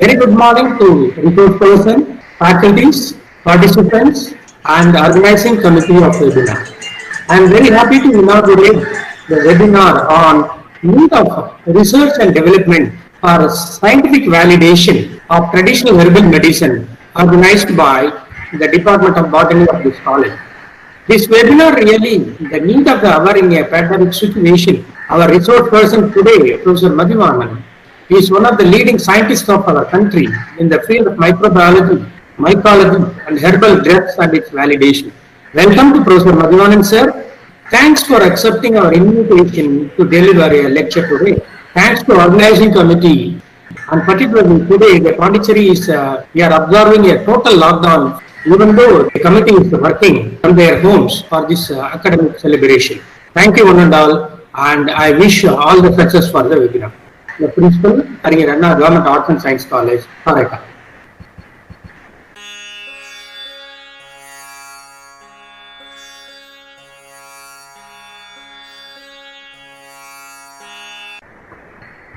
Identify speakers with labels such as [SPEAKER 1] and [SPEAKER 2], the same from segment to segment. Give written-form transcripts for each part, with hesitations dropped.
[SPEAKER 1] Very good morning to resource person, faculties, participants, and organizing committee of webinar. I am very happy to inaugurate the webinar on need of research and development for scientific validation of traditional herbal medicine organized by the Department of Botany of this college. This webinar really the need of the hour in a pandemic situation. Our resource person today, Professor Madhivanan, is one of the leading scientists of our country in the field of microbiology, mycology, and herbal drugs and its validation. Welcome to Professor Madhivanan, sir. Thanks for accepting our invitation to deliver a lecture today. Thanks to organizing committee, and particularly today, the Pondicherry is we are observing a total lockdown, even though the committee is working from their homes for this academic celebration. Thank you one and all, and I wish all the success for the webinar. The principal, Aringer Anna Government Arts and Science College, Pareka.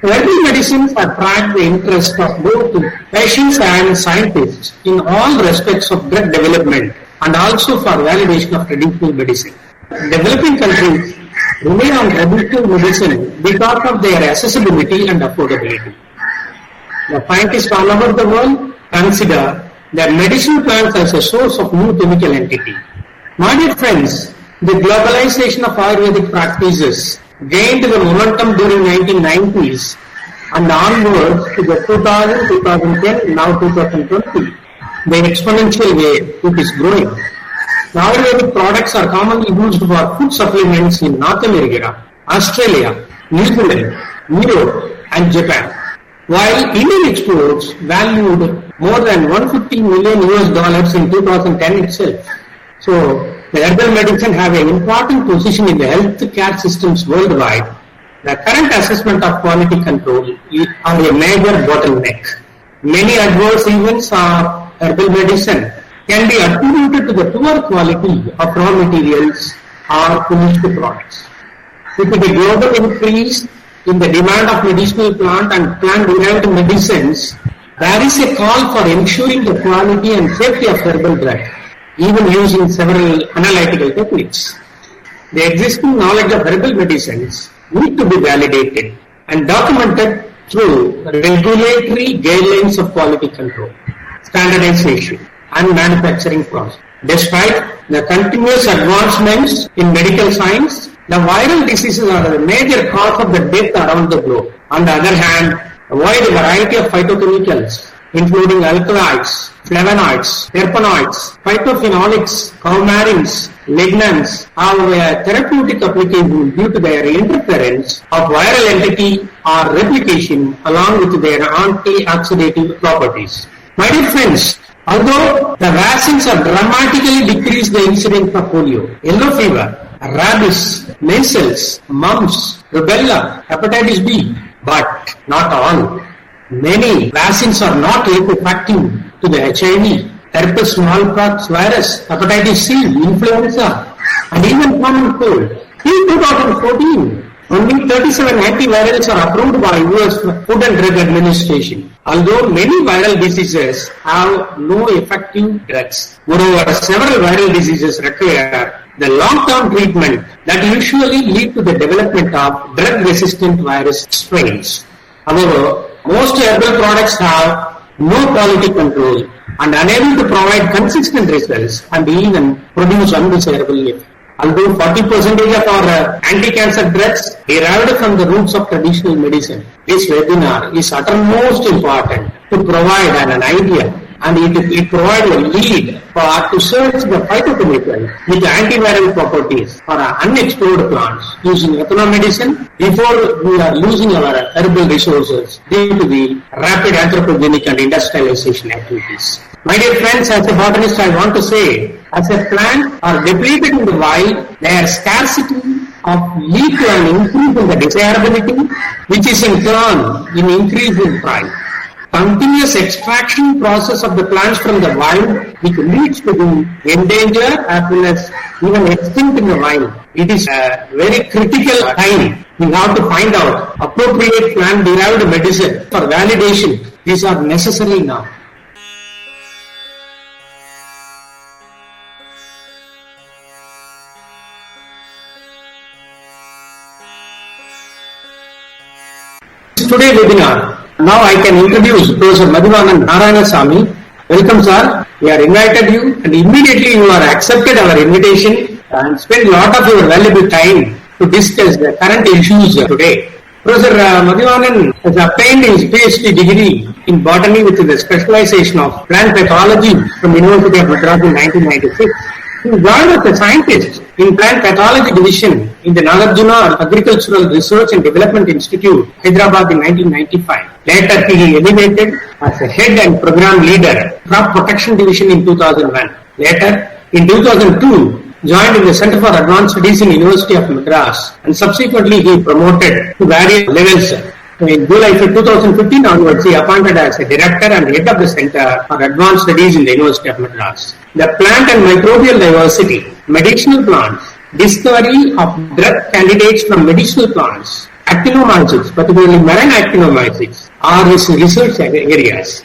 [SPEAKER 1] Herbal medicines attract the interest of both patients and scientists in all respects of drug development and also for validation of traditional medicine. Developing countries rely on traditional medicine because of their accessibility and affordability. The scientists all over the world consider that medicinal plants as a source of new chemical entity. My dear friends, the globalization of Ayurvedic practices gained the momentum during 1990s and onwards to the 2000, 2010, now 2020. The exponential way it is growing. The Ayurvedic products are commonly used for food supplements in North America, Australia, New Zealand, Europe, and Japan. While Indian exports valued more than $150 million in 2010 itself. So, the herbal medicine have an important position in the healthcare systems worldwide. The current assessment of quality control are a major bottleneck. Many adverse events of herbal medicine can be attributed to the poor quality of raw materials or finished products. With the global increase in the demand of medicinal plant and plant-derived medicines, there is a call for ensuring the quality and safety of herbal drugs, even using several analytical techniques. The existing knowledge of herbal medicines need to be validated and documented through regulatory guidelines of quality control, standardization, and manufacturing process. Despite the continuous advancements in medical science, the viral diseases are the major cause of the death around the globe. On the other hand, a wide variety of phytochemicals, including alkaloids, flavonoids, terpenoids, phytophenolics, coumarins, lignans, have a therapeutic application due to their interference of viral entity or replication along with their antioxidative properties. My dear friends, although the vaccines have dramatically decreased the incidence of polio, yellow fever, rabies, measles, mumps, rubella, hepatitis B, but not all. Many vaccines are not effective to the HIV, herpes smallpox virus, hepatitis C, influenza, and even common cold. In 2014, only 37 antivirals are approved by US Food and Drug Administration. Although many viral diseases have no effective drugs. Moreover, several viral diseases require the long-term treatment that usually lead to the development of drug-resistant virus strains. However, most herbal products have no quality control and unable to provide consistent results and even produce undesirable effects. Although 40% of our anti-cancer drugs derived from the roots of traditional medicine, this webinar is uttermost important to provide an idea, and it provides a lead for to search the phytochemicals with antiviral properties for unexplored plants using ethnomedicine before we are losing our herbal resources due to the rapid anthropogenic and industrialization activities. My dear friends, as a botanist, I want to say, as a plant are depleted in the wild, their scarcity of lead to an increase in the desirability, which is in turn in increase in price. Continuous extraction process of the plants from the wild, which leads to the endangered as well as even extinct in the wild. It is a very critical time. We have to find out appropriate plant-derived medicine for validation These are necessary now. Today webinar. Now I can introduce Professor Madhivanan Narayanasamy. Welcome, sir. We are invited you, and immediately you are accepted our invitation and spend a lot of your valuable time to discuss the current issues today. Professor Madhivanan has obtained his PhD degree in botany with the specialization of plant pathology from University of Madras in 1996. He joined as a scientist in plant pathology division in the Nagarjuna Agricultural Research and Development Institute, Hyderabad in 1995. Later, he elevated as a head and program leader, crop protection division in 2001. Later, in 2002, joined in the Center for Advanced Studies in University of Madras, and subsequently he promoted to various levels. In July 2015 onwards, he appointed as a director and head of the Center for Advanced Studies in the University of Madras. The plant and microbial diversity, medicinal plants, discovery of drug candidates from medicinal plants, actinomycetes, particularly marine actinomycetes, are his research areas.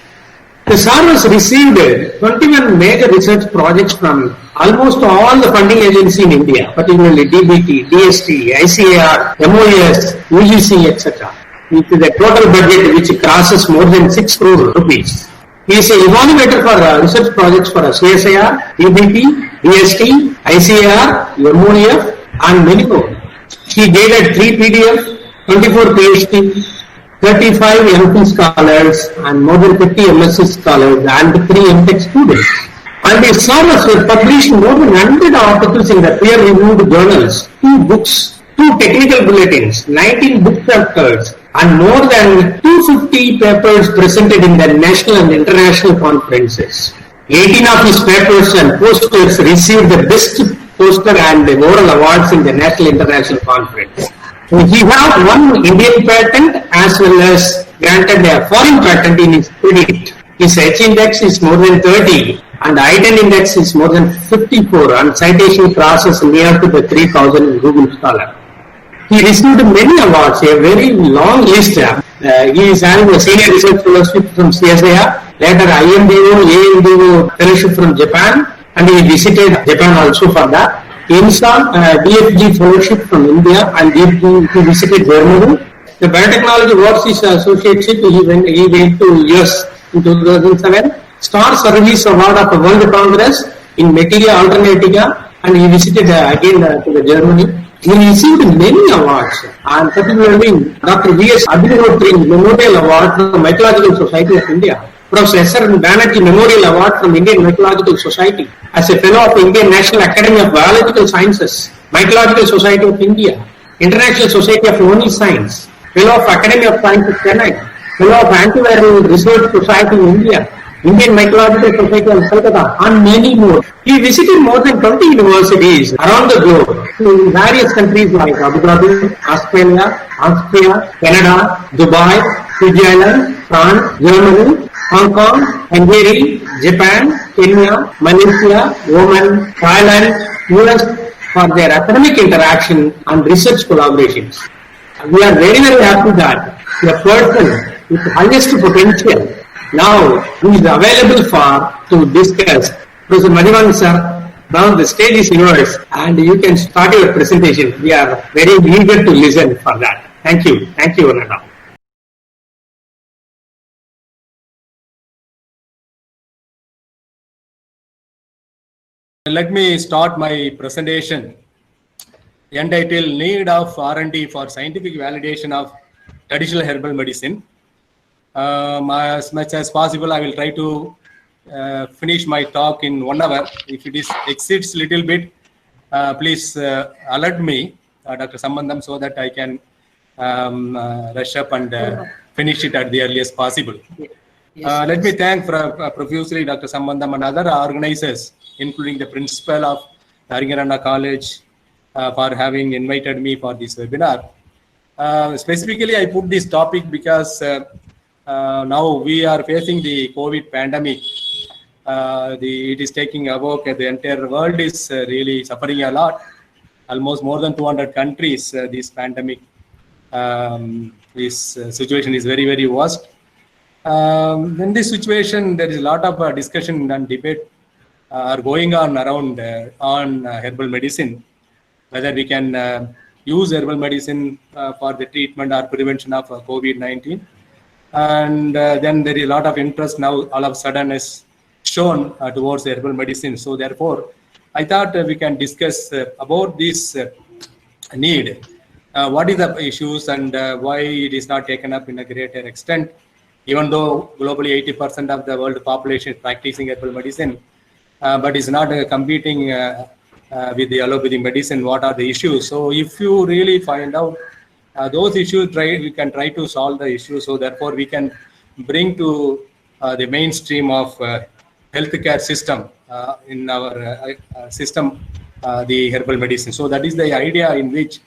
[SPEAKER 1] The SAR has received 21 major research projects from almost all the funding agencies in India, particularly DBT, DST, ICAR, MOS, UGC, etc. It is a total budget which crosses more than 6 crore rupees. He is an evaluator for research projects for CSIR, DBT, DST, ICAR, MOF, and many more. He graded 3 PDF, 24 PhD, 35 MPhil scholars, and more than 50 MSc scholars, and 3 MTech students. And his scholars were published more than 100 articles in the peer-reviewed journals, 2 books, 2 technical bulletins, 19 book chapters, and more than 250 papers presented in the national and international conferences. 18 of his papers and posters received the best poster and the oral awards in the national international conference. He has one Indian patent as well as granted a foreign patent in his credit. His H index is more than 30 and I-10 index is more than 54, and citation crosses near to the 3000 in Google Scholar. He received many awards, a very long list. He is having a senior research fellowship from CSIR, later IMDO, AMDO fellowship from Japan, and he visited Japan also for that. INSA, DFG fellowship from India, and he visited Germany. The Biotechnology Overseas Associateship, he went to US in 2007. Star Service Award of the World Congress in Materia Alternativa, and he visited again to the Germany. He received many awards, and particularly Dr. V.S. Abhinavotri Memorial Award from the Mycological Society of India, Professor S.R. Banerjee Memorial Award from Indian Mycological Society, as a Fellow of Indian National Academy of Biological Sciences, Mycological Society of India, International Society of Only Science, Fellow of Academy of Sciences Chennai, Fellow of Antiviral Research Society in India, Indian Mycological Society of Calcutta, and many more. He visited more than 20 universities around the globe in various countries like Abu Dhabi, Australia, Austria, Canada, Dubai, Fiji Island, France, Germany, Hong Kong, Hungary, Japan, Kenya, Malaysia, Oman, Thailand, US for their academic interaction and research collaborations. We are very, very happy that a person with highest potential now is available to discuss. Professor Madhivanan sir, now the stage is yours and you can start your presentation. We are very eager to listen for that. Thank you. Thank you, Ananda.
[SPEAKER 2] Let me start my presentation entitled Need of R&D for Scientific Validation of Traditional Herbal Medicine. As much as possible, I will try to finish my talk in 1 hour. If it exceeds little bit, please alert me, Dr. Sambandam, so that I can rush up and finish it at the earliest possible. Yes, let me thank profusely Dr. Sambandam and other organizers, including the principal of Haringarana College, for having invited me for this webinar. Specifically, I put this topic because now we are facing the COVID pandemic. It is taking a work. The entire world is really suffering a lot. Almost more than 200 countries, this pandemic, this situation is very, very worst. In this situation, there is a lot of discussion and debate are going on around on herbal medicine, whether we can use herbal medicine for the treatment or prevention of COVID-19. And then there is a lot of interest now, all of a sudden, is shown towards herbal medicine. So therefore, I thought we can discuss about this need. What is the issues and why it is not taken up in a greater extent, even though globally 80% of the world population is practicing herbal medicine, but is not competing with the allopathic medicine. What are the issues? So if you really find out those issues, we can try to solve the issues. So therefore, we can bring to the mainstream of healthcare system in our system the herbal medicine. So that is the idea in which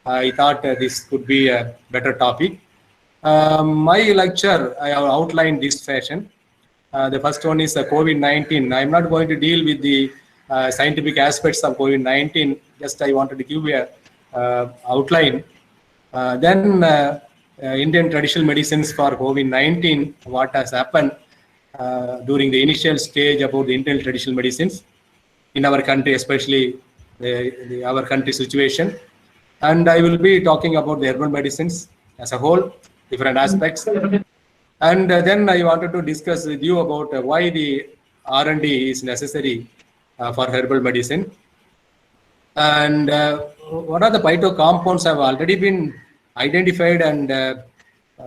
[SPEAKER 2] I thought this could be a better topic. My lecture, I have outlined this fashion. The first one is COVID-19. I'm not going to deal with the scientific aspects of COVID-19. Just I wanted to give you a outline. Then Indian traditional medicines for COVID-19, what has happened during the initial stage about the Indian traditional medicines in our country, especially our country situation. And I will be talking about the herbal medicines as a whole, different aspects. And then I wanted to discuss with you about why the R&D is necessary for herbal medicine. And what are the phytocompounds have already been identified and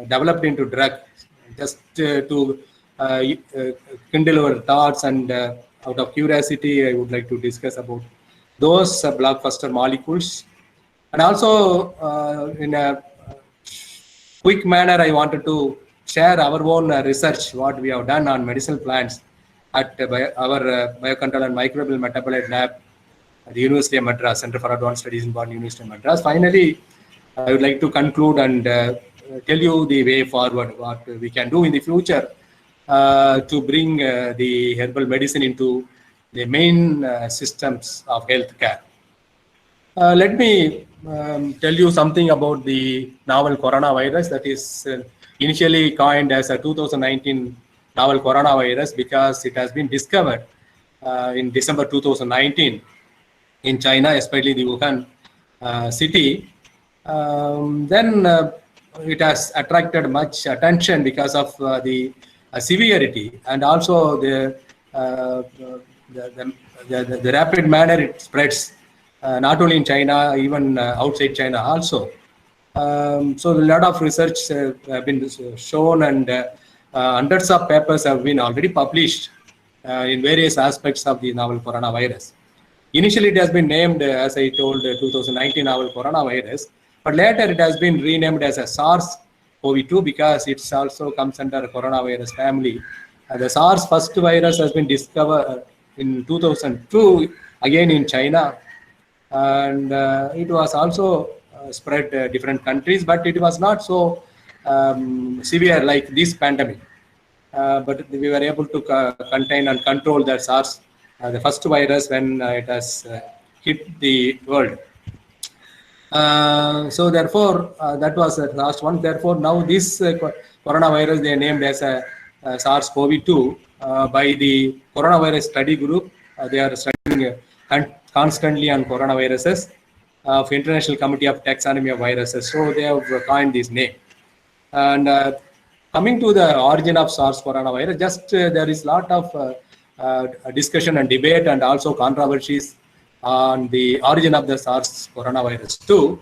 [SPEAKER 2] developed into drug. Just to kindle our thoughts and out of curiosity, I would like to discuss about those blockbuster molecules. And also in a quick manner, I wanted to share our own research, what we have done on medicinal plants at our Biocontrol and Microbial Metabolite Lab at the University of Madras, Center for Advanced Studies in Boston, University of Madras. Finally, I would like to conclude and tell you the way forward, what we can do in the future to bring the herbal medicine into the main systems of healthcare. Let me tell you something about the novel coronavirus that is initially coined as a 2019 novel coronavirus because it has been discovered in December 2019 in China, especially the Wuhan city. Then it has attracted much attention because of the severity and also the rapid manner it spreads, not only in China, even outside China also. So a lot of research have been shown and hundreds of papers have been already published in various aspects of the novel coronavirus. Initially, it has been named, as I told, 2019 novel coronavirus, but later it has been renamed as a SARS-CoV-2 because it also comes under coronavirus family. The SARS first virus has been discovered in 2002, again in China, and it was also spread different countries, but it was not so severe like this pandemic. But we were able to contain and control the SARS, the first virus when it has hit the world. So therefore, that was the last one. Therefore, now this coronavirus they named as a SARS-CoV-2 by the coronavirus study group. They are studying constantly on coronaviruses of International Committee of Taxonomy of Viruses. So they have coined this name. And coming to the origin of SARS coronavirus, just there is a lot of discussion and debate and also controversies on the origin of the SARS coronavirus too.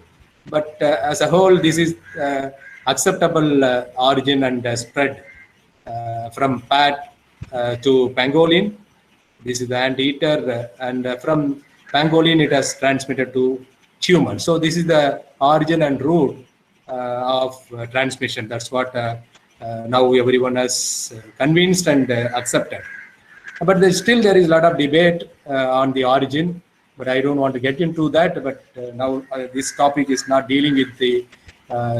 [SPEAKER 2] But as a whole, this is acceptable origin and spread from bat to pangolin. This is the anteater, and from pangolin it has transmitted to human. So this is the origin and root of transmission. That's what now everyone has convinced and accepted. But there is a lot of debate on the origin, but I don't want to get into that. But now this topic is not dealing with the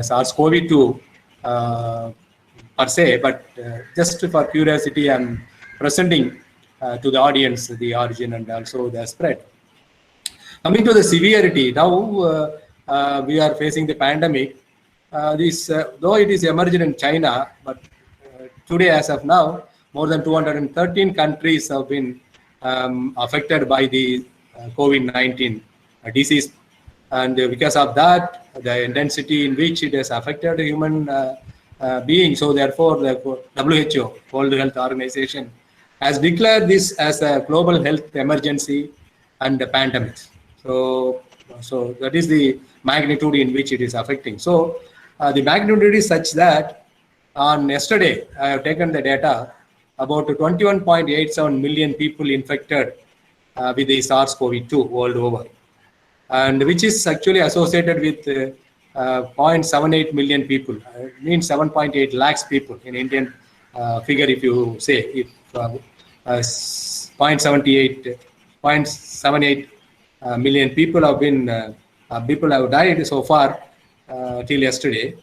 [SPEAKER 2] SARS-CoV-2 per se, but just for curiosity, I'm presenting to the audience the origin and also the spread. Coming to the severity, now we are facing the pandemic. Though it is emerging in China, but today, as of now, more than 213 countries have been affected by the COVID-19 disease. And because of that, the intensity in which it has affected human being, so therefore the WHO, World Health Organization, has declared this as a global health emergency and a pandemic. So that is the magnitude in which it is affecting. So the magnitude is such that on yesterday, I have taken the data, about 21.87 million people infected with the SARS-CoV-2 world over, and which is actually associated with 0.78 million people, means 7.8 lakhs people in Indian figure. If you say, if 0.78 million people have been people have died so far till yesterday.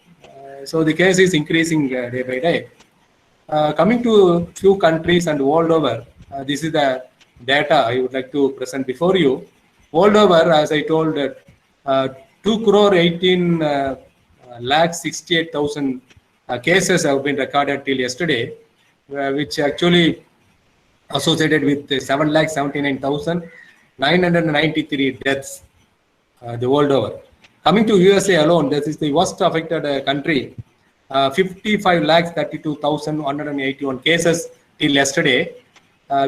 [SPEAKER 2] So the case is increasing day by day. Coming to few countries and world over, this is the data I would like to present before you. World over, as I told, 2,18,68,000 cases have been recorded till yesterday, which actually associated with 7,79,993 deaths the world over. Coming to USA alone, this is the worst affected country. 55,32,181 cases till yesterday,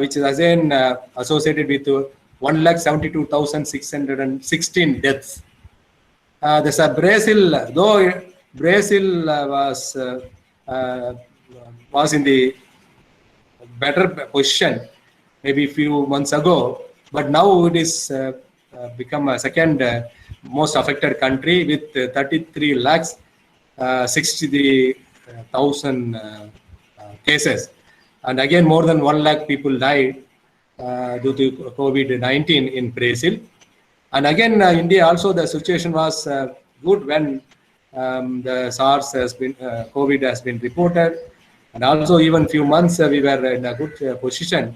[SPEAKER 2] which is again associated with 1,72,616 deaths. There's a Brazil, though Brazil was in the better position maybe a few months ago, but now it is become a second most affected country with 33,63,000 cases, and again more than 1 lakh people died due to COVID-19 in Brazil. And again, India also, the situation was good when the SARS has been, COVID has been reported. And also even few months we were in a good position,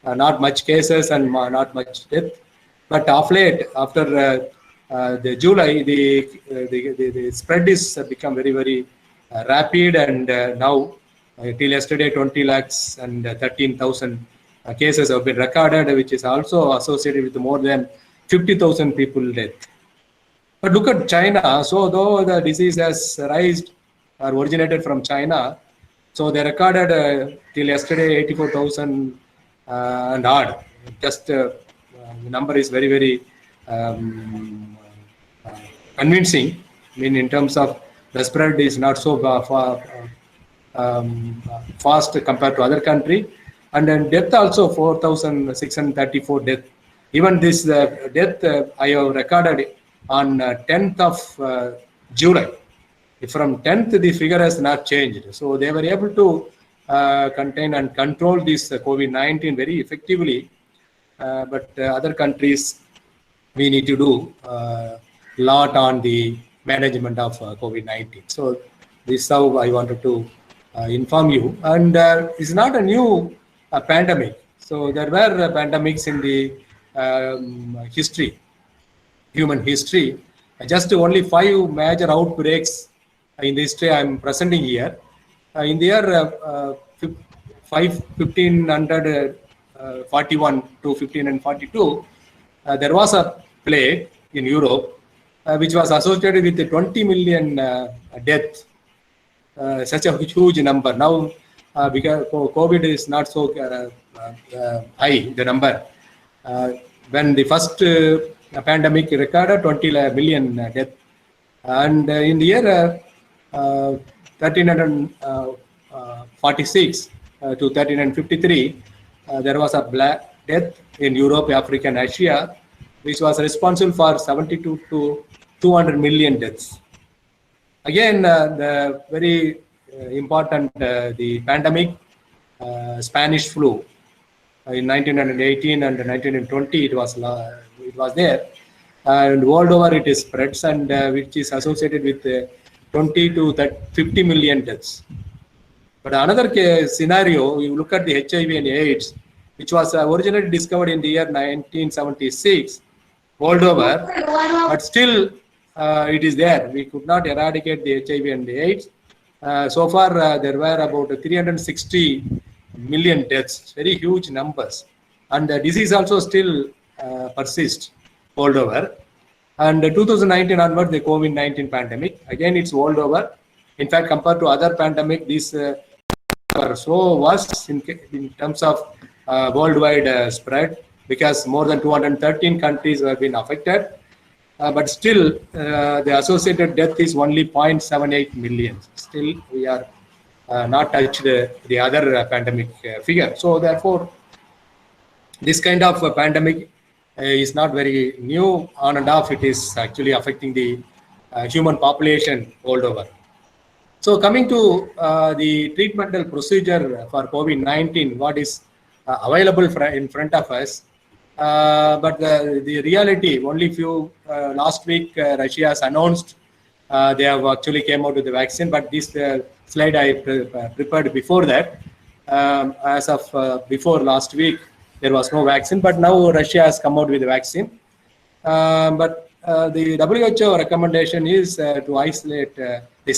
[SPEAKER 2] not much cases and not much death. But of late, after the July, the spread is become very, very rapid, and now till yesterday 20 lakhs and 13,000 cases have been recorded, which is also associated with more than 50,000 people death. But look at China. So though the disease has arisen or originated from China, so they recorded till yesterday 84,000 and odd. Just the number is very, very convincing. I mean, in terms of the spread is not so fast compared to other country. And then death also 4,634 death. Even this death I have recorded on 10th of July. From 10th, the figure has not changed. So they were able to contain and control this COVID-19 very effectively. But other countries, we need to do a lot on the management of COVID-19. So this is how I wanted to inform you. And it's not a new pandemic. So there were pandemics in the history, human history. Just only 5 major outbreaks in the history I am presenting here. In the year 1541 to 1542, there was a plague in Europe, which was associated with 20 million deaths. Such a huge number. Now, because COVID is not so high, the number. When the first pandemic recorded 20 million deaths, and in the year 1346 to 1353, there was a black death in Europe, Africa, and Asia, which was responsible for 72 to 200 million deaths. Again, the very important the pandemic, Spanish flu in 1918 and 1920, it was there, and world over it is spreads, and which is associated with 20 to 50 million deaths. But another scenario, you look at the HIV and AIDS, which was originally discovered in the year 1976, world over, but still it is there. We could not eradicate the HIV and the AIDS, So far, there were about 360 million deaths, very huge numbers. And the disease also still persists world over. And 2019 onward, the COVID-19 pandemic, again, it's world over. In fact, compared to other pandemic, these are so worse in terms of worldwide spread, because more than 213 countries have been affected. But still, the associated death is only 0.78 million. Still, we are not touched the other pandemic figure. So therefore, this kind of pandemic is not very new. On and off, it is actually affecting the human population world over. So coming to the treatmental procedure for COVID-19, what is available in front of us. But the reality, only few last week, Russia has announced they have actually came out with the vaccine. But this slide I prepared before that. As of before last week, there was no vaccine, but now Russia has come out with the vaccine. But the WHO recommendation is to isolate the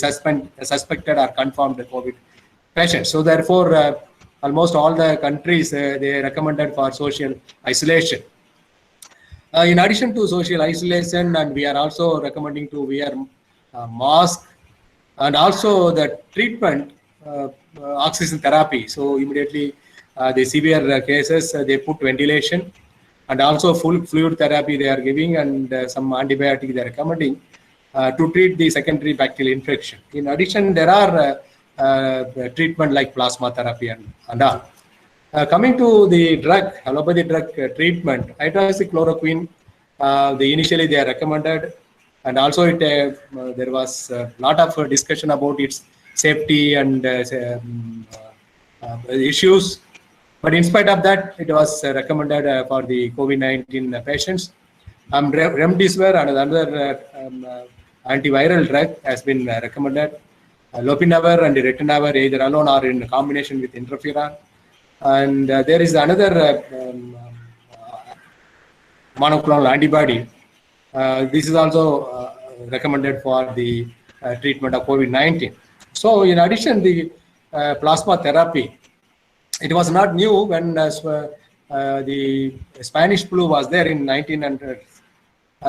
[SPEAKER 2] suspected or confirmed COVID patients. So therefore, almost all the countries, they recommended for social isolation. In addition to social isolation, and we are also recommending to wear mask, and also the treatment, oxygen therapy. So immediately the severe cases, they put ventilation, and also full fluid therapy they are giving, and some antibiotic they are recommending to treat the secondary bacterial infection. In addition, there are treatment like plasma therapy and all. Coming to the drug, allopathy drug treatment, hydroxychloroquine, initially they are recommended, and also there was a lot of discussion about its safety and issues. But in spite of that, it was recommended for the COVID-19 patients. Remdesivir and another antiviral drug has been recommended. Lopinavir and ritonavir, either alone or in combination with interferon. And there is another monoclonal antibody. This is also recommended for the treatment of COVID-19. So in addition, the plasma therapy, it was not new when the Spanish flu was there in 1900s.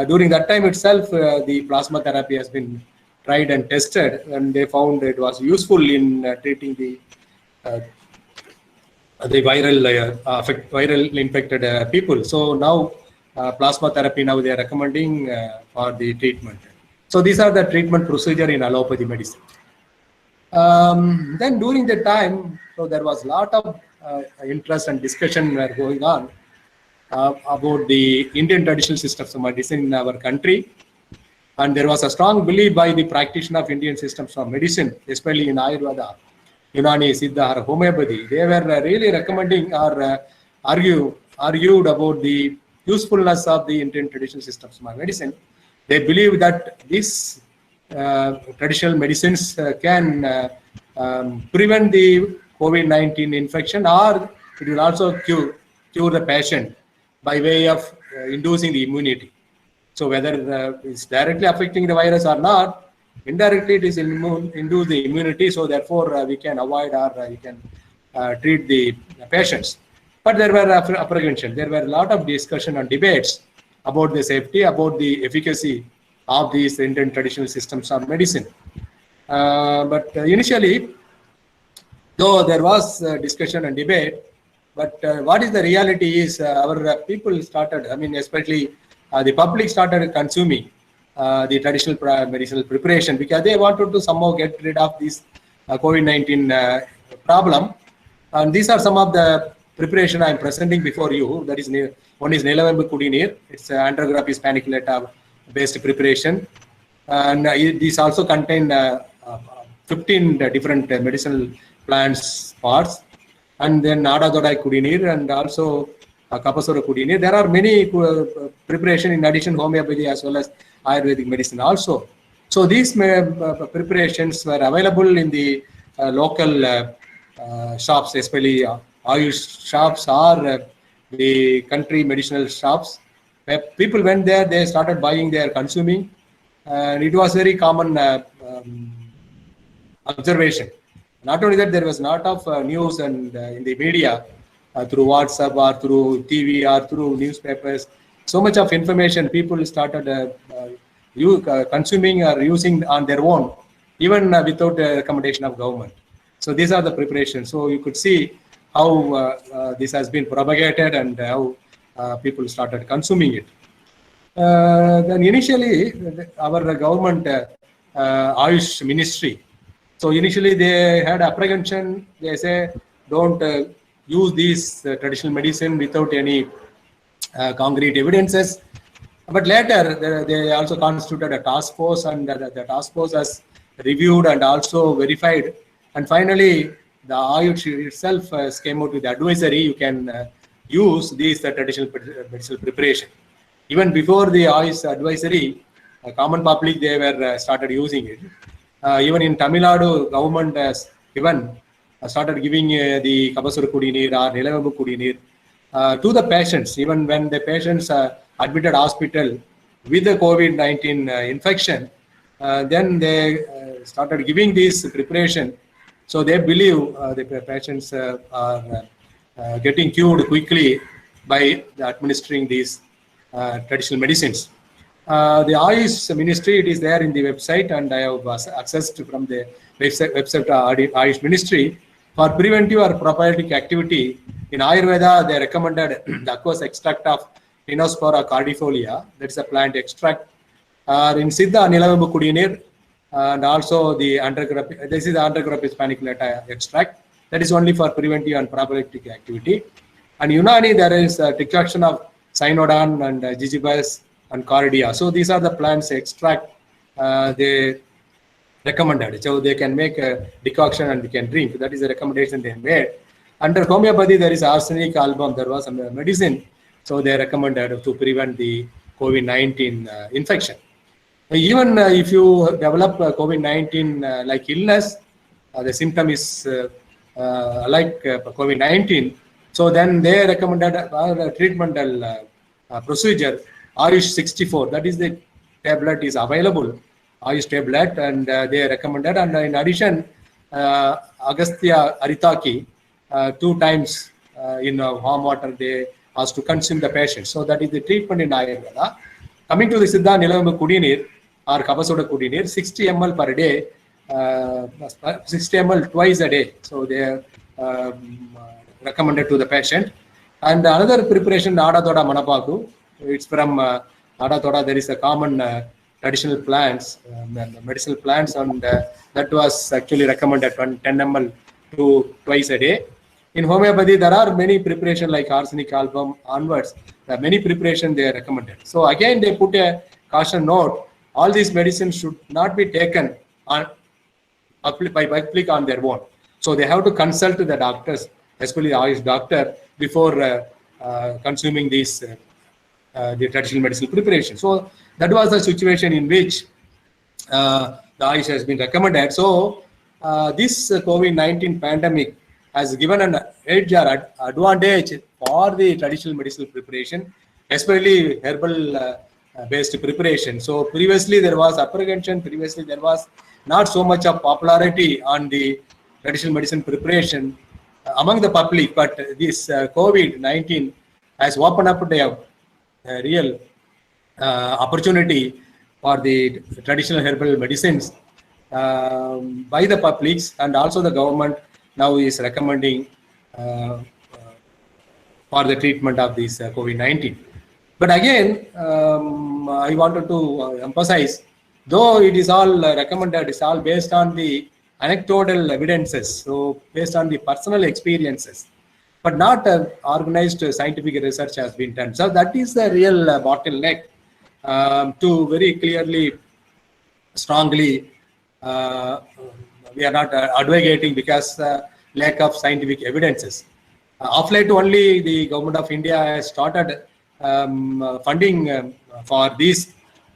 [SPEAKER 2] During that time itself, the plasma therapy has been tried and tested, and they found it was useful in treating the viral infected people. So now plasma therapy, now they are recommending for the treatment. So these are the treatment procedure in allopathy medicine. Then during the time, so there was a lot of interest and discussion were going on about the Indian traditional systems of medicine in our country. And there was a strong belief by the practitioner of Indian systems of medicine, especially in Ayurveda, Unani, Siddha, or homeopathy. They were really recommending or argued about the usefulness of the Indian traditional systems of medicine. They believe that these traditional medicines can prevent the COVID-19 infection, or it will also cure the patient by way of inducing the immunity. So whether it's directly affecting the virus or not, indirectly it is induce the immunity. So therefore we can avoid or we can treat the patients. But there were apprehension. There were a lot of discussion and debates about the safety, about the efficacy of these Indian traditional systems of medicine. But initially, though there was discussion and debate, but what is the reality is our people started, I mean, especially the public started consuming the traditional medicinal preparation, because they wanted to somehow get rid of this COVID-19 problem. And these are some of the preparation I am presenting before you. That is, one is Nilavembu Kudineer. It's Andrographis paniculata based preparation. And these also contain 15 different medicinal plants parts. And then Adadodai Kudineer and also Kapasura Kudineer. There are many preparation in addition homeopathy as well as Ayurvedic medicine also. So these preparations were available in the local shops, especially Ayush shops or the country medicinal shops. Where people went there, they started buying, they are consuming. And it was very common observation. Not only that, there was a lot of news and in the media through WhatsApp or through TV or through newspapers. So much of information people started consuming or using on their own, even without the recommendation of government. So these are the preparations. So you could see how this has been propagated and how people started consuming it. Then initially, our government Ayush Ministry. So initially they had apprehension. They say don't use these traditional medicine without any concrete evidences. But later they also constituted a task force, and the task force has reviewed and also verified. And finally, the Ayush itself came out with the advisory. You can use these traditional medicinal preparation. Even before the Ayush advisory, common public, they were started using it. Even in Tamil Nadu, government has started giving the Kabasura Kudineer or Nilavambu Kudineer to the patients. Even when the patients admitted hospital with the COVID-19 infection, then they started giving this preparation. So they believe the patients are getting cured quickly by administering these traditional medicines. The Ayush Ministry, it is there in the website, and I have accessed from the website Ayush Ministry. For preventive or prophylactic activity, in Ayurveda, they recommended the aqueous extract of Pinospora cordifolia, that is a plant extract. In Siddha, Nilavambu Kudineer, and also the this is the Andhra paniculata extract. That is only for preventive and prophylactic activity. And Unani, there is a decoction of Cynodon and Jijibas and Cordia. So these are the plants extract they recommended. So they can make a decoction and we can drink. That is the recommendation they made. Under homeopathy, there is arsenic album. There was a medicine. So they recommended to prevent the COVID-19 infection. Even if you develop COVID-19 like illness, the symptom is like COVID-19. So then they recommended a treatmental procedure, Ayush 64. That is the tablet is available, Ayush tablet, and they recommended. And in addition, Agastya Aritaki 2 times in warm water they asked to consume the patient. So that is the treatment in Ayurveda. Coming to the Siddha Nilavambu Kudineer or Kabasoda Kudineer, 60 ml per day, 60 ml twice a day. So they are recommended to the patient. And another preparation, Ada Thoda Manapaku, it's from Ada Thoda. There is a common traditional plants, medicinal plants, and that was actually recommended 10 ml to twice a day. In homeopathy, there are many preparation like arsenic album onwards. There are many preparation they are recommended. So again, they put a caution note: all these medicines should not be taken on by public on their own. So they have to consult the doctors, especially the Ayush doctor, before consuming these the traditional medicinal preparation. So that was the situation in which the Ayush has been recommended. So this COVID-19 pandemic has given an edge or advantage for the traditional medicinal preparation, especially herbal based preparation. So previously there was apprehension, previously there was not so much of popularity on the traditional medicine preparation among the public, but this COVID-19 has opened up a real opportunity for the traditional herbal medicines by the publics, and also the government now is recommending for the treatment of this COVID-19. But again, I wanted to emphasize, though it is all recommended, it's all based on the anecdotal evidences, so based on the personal experiences, but not organized scientific research has been done. So that is the real bottleneck to very clearly, strongly, we are not advocating because lack of scientific evidences. Of late only the government of India has started funding for these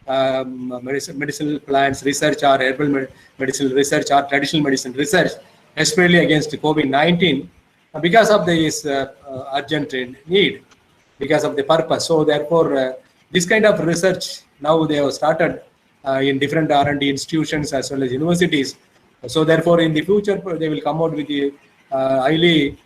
[SPEAKER 2] medicinal plants research or herbal medicinal research or traditional medicine research, especially against COVID-19, because of this urgent need, because of the purpose. So therefore, this kind of research now they have started in different R&D institutions as well as universities. So therefore, in the future, they will come out with the highly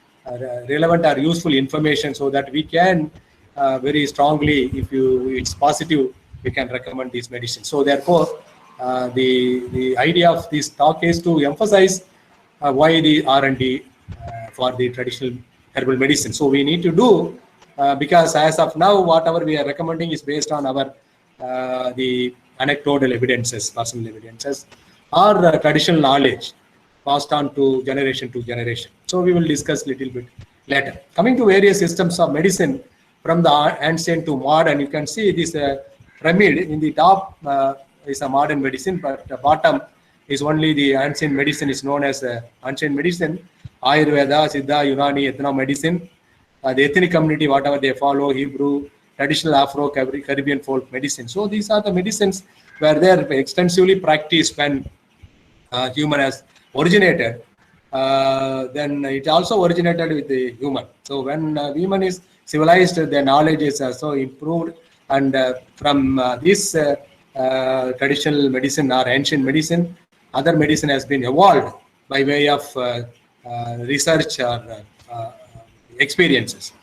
[SPEAKER 2] relevant or useful information, so that we can very strongly, if it's positive, we can recommend these medicines. So therefore, the idea of this talk is to emphasize why the R&D for the traditional herbal medicine. So we need to do, because as of now, whatever we are recommending is based on our the anecdotal evidences, personal evidences, or traditional knowledge passed on to generation. So we will discuss little bit later. Coming to various systems of medicine from the ancient to modern, you can see this pyramid. In the top is a modern medicine, but the bottom is only the ancient medicine, is known as ancient medicine. Ayurveda, Siddha, Unani, ethno medicine. The ethnic community, whatever they follow, Hebrew, traditional Afro, Caribbean folk medicine. So these are the medicines where they are extensively practiced when human has originated. Then it also originated with the human. So when human is civilized, their knowledge is also improved, and from this traditional medicine or ancient medicine, other medicine has been evolved by way of research or experiences.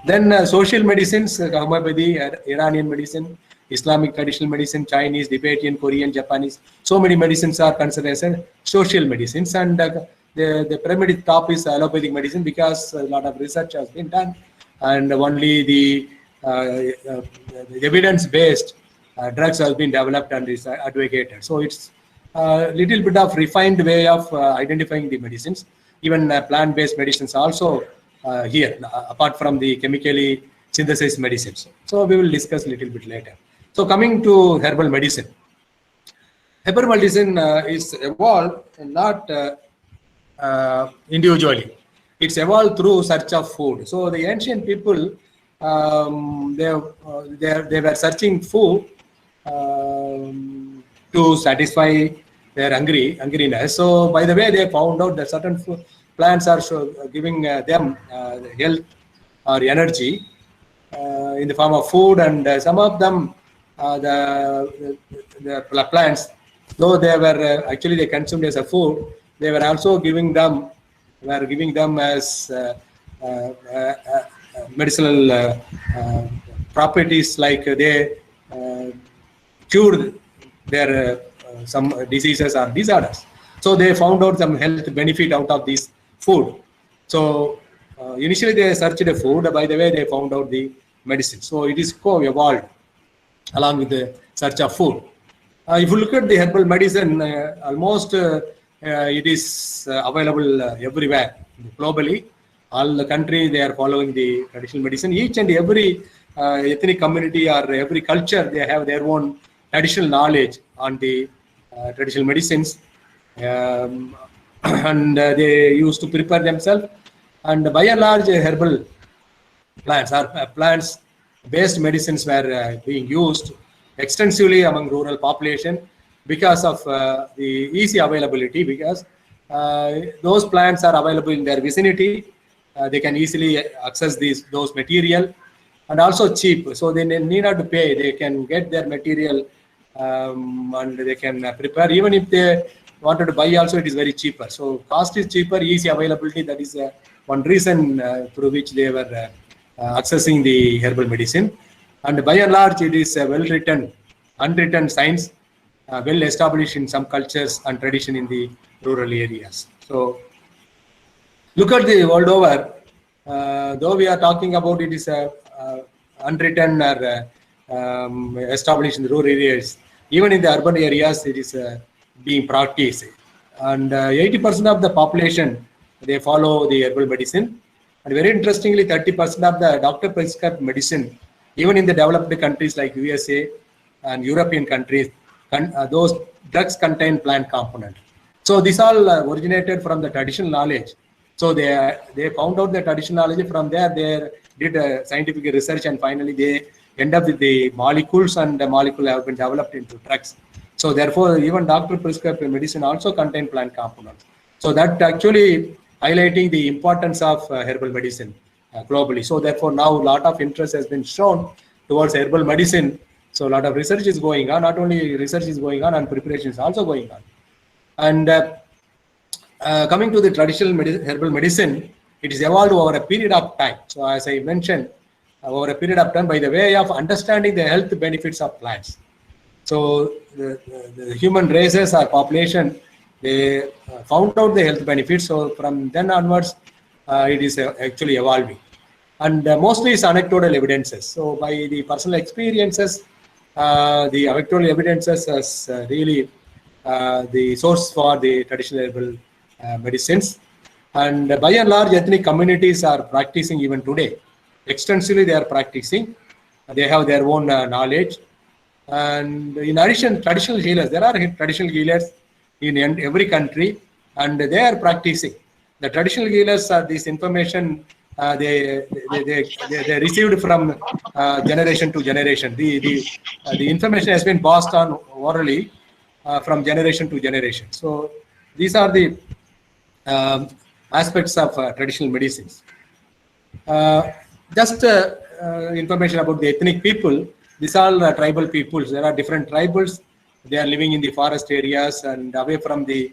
[SPEAKER 2] Then social medicines, homeopathy, Iranian medicine, Islamic traditional medicine, Chinese, Tibetan, Korean, Japanese. So many medicines are considered as social medicines, and the pyramid top is allopathic medicine, because a lot of research has been done, and only the evidence-based drugs have been developed and is advocated. So it's a little bit of refined way of identifying the medicines. Even plant-based medicines also here, apart from the chemically synthesized medicines. So we will discuss a little bit later. So coming to herbal medicine. Herbal medicine is evolved not individually. It's evolved through search of food. So the ancient people, they were searching food to satisfy their hungriness. So by the way, they found out that certain plants are giving them health or energy in the form of food, and some of them, the plants, though they were actually they consumed as a food, they were also giving them as medicinal properties, like they cured their some diseases or disorders. So they found out some health benefit out of this food. So initially they searched the food. By the way, they found out the medicine. So it is co-evolved along with the search of food. If you look at the herbal medicine, almost it is available everywhere globally. All the countries, they are following the traditional medicine. Each and every ethnic community or every culture, they have their own traditional knowledge on the traditional medicines, and they used to prepare themselves. And by and large, herbal plants or plants-based medicines were being used extensively among rural population because of the easy availability, because those plants are available in their vicinity. They can easily access those material, and also cheap. So they need not to pay. They can get their material and they can prepare. Even if they wanted to buy also, it is very cheaper. So cost is cheaper, easy availability. That is one reason through which they were accessing the herbal medicine. And by and large, it is a well-written, unwritten science, well established in some cultures and tradition in the rural areas. So look at the world over, though we are talking about it is unwritten or established in the rural areas, even in the urban areas, it is being practiced. And 80% of the population, they follow the herbal medicine. And very interestingly, 30% of the doctor prescribed medicine, even in the developed countries like USA and European countries, those drugs contain plant component. So this all originated from the traditional knowledge. So they found out the traditional knowledge. From there, they did scientific research, and finally they end up with the molecules, and the molecule have been developed into drugs. So therefore, even doctor prescribed medicine also contain plant components. So that actually highlighting the importance of herbal medicine globally. So therefore, now a lot of interest has been shown towards herbal medicine. So a lot of research is going on. Not only research is going on, and preparation is also going on. And Coming to the traditional herbal medicine, it is evolved over a period of time. So as I mentioned, over a period of time by the way of understanding the health benefits of plants. So the human races or population, they found out the health benefits. So from then onwards, it is actually evolving. And mostly it's anecdotal evidences. So by the personal experiences, the anecdotal evidences is really the source for the traditional herbal medicines. And by and large, ethnic communities are practicing even today. Extensively, they are practicing. They have their own knowledge. And in addition, traditional healers, there are traditional healers in every country, and they are practicing. The traditional healers are this information they received from generation to generation. The information has been passed on orally from generation to generation. So these are the aspects of traditional medicines. Just information about the ethnic people. These are tribal peoples. There are different tribals. They are living in the forest areas and away from the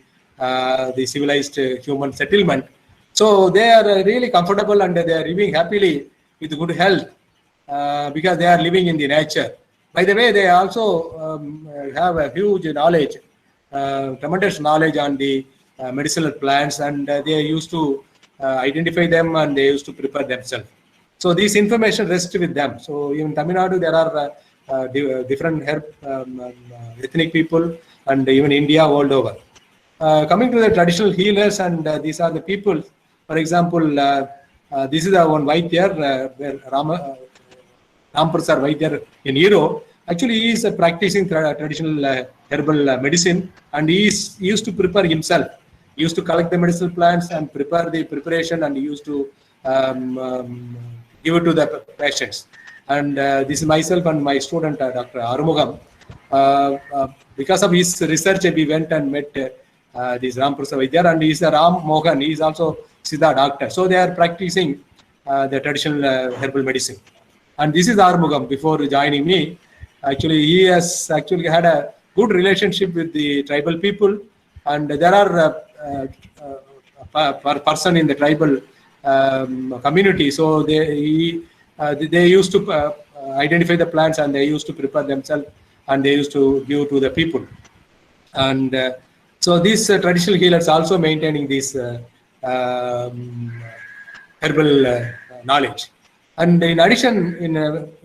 [SPEAKER 2] civilized human settlement. So they are really comfortable and they are living happily with good health because they are living in the nature. By the way, they also have a huge knowledge, tremendous knowledge on the medicinal plants, and they used to identify them and they used to prepare themselves. So this information rests with them. So in Tamil Nadu, there are different ethnic people, and even India world over. Coming to the traditional healers, and these are the people. For example, this is one Vaidya, Ramprasad Vaidya in Europe. Actually, he is practicing traditional herbal medicine, and he used to prepare himself. He used to collect the medicinal plants and prepare the preparation, and he used to give it to the patients. And this is myself and my student, Dr. Arumugam. Because of his research, we went and met this Ramprasad Vaidya, and he is a Ram Mohan. He is also Siddha doctor. So they are practicing the traditional herbal medicine. And this is Arumugam before joining me. Actually, he has actually had a good relationship with the tribal people, and there are person in the tribal community. So they used to identify the plants, and they used to prepare themselves, and they used to give to the people. And so these traditional healers also maintaining this herbal knowledge. And in addition,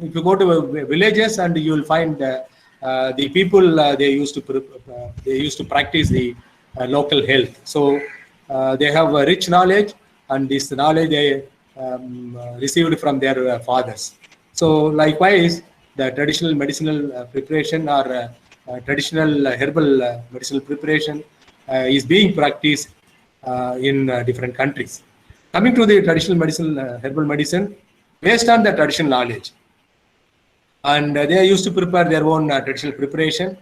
[SPEAKER 2] if you go to villages, and you will find the people they used to practice the local health. So they have a rich knowledge, and this knowledge they received from their fathers. So likewise, the traditional medicinal preparation or traditional herbal medicinal preparation is being practiced in different countries. Coming to the traditional medicinal herbal medicine, based on the traditional knowledge, and they used to prepare their own traditional preparation.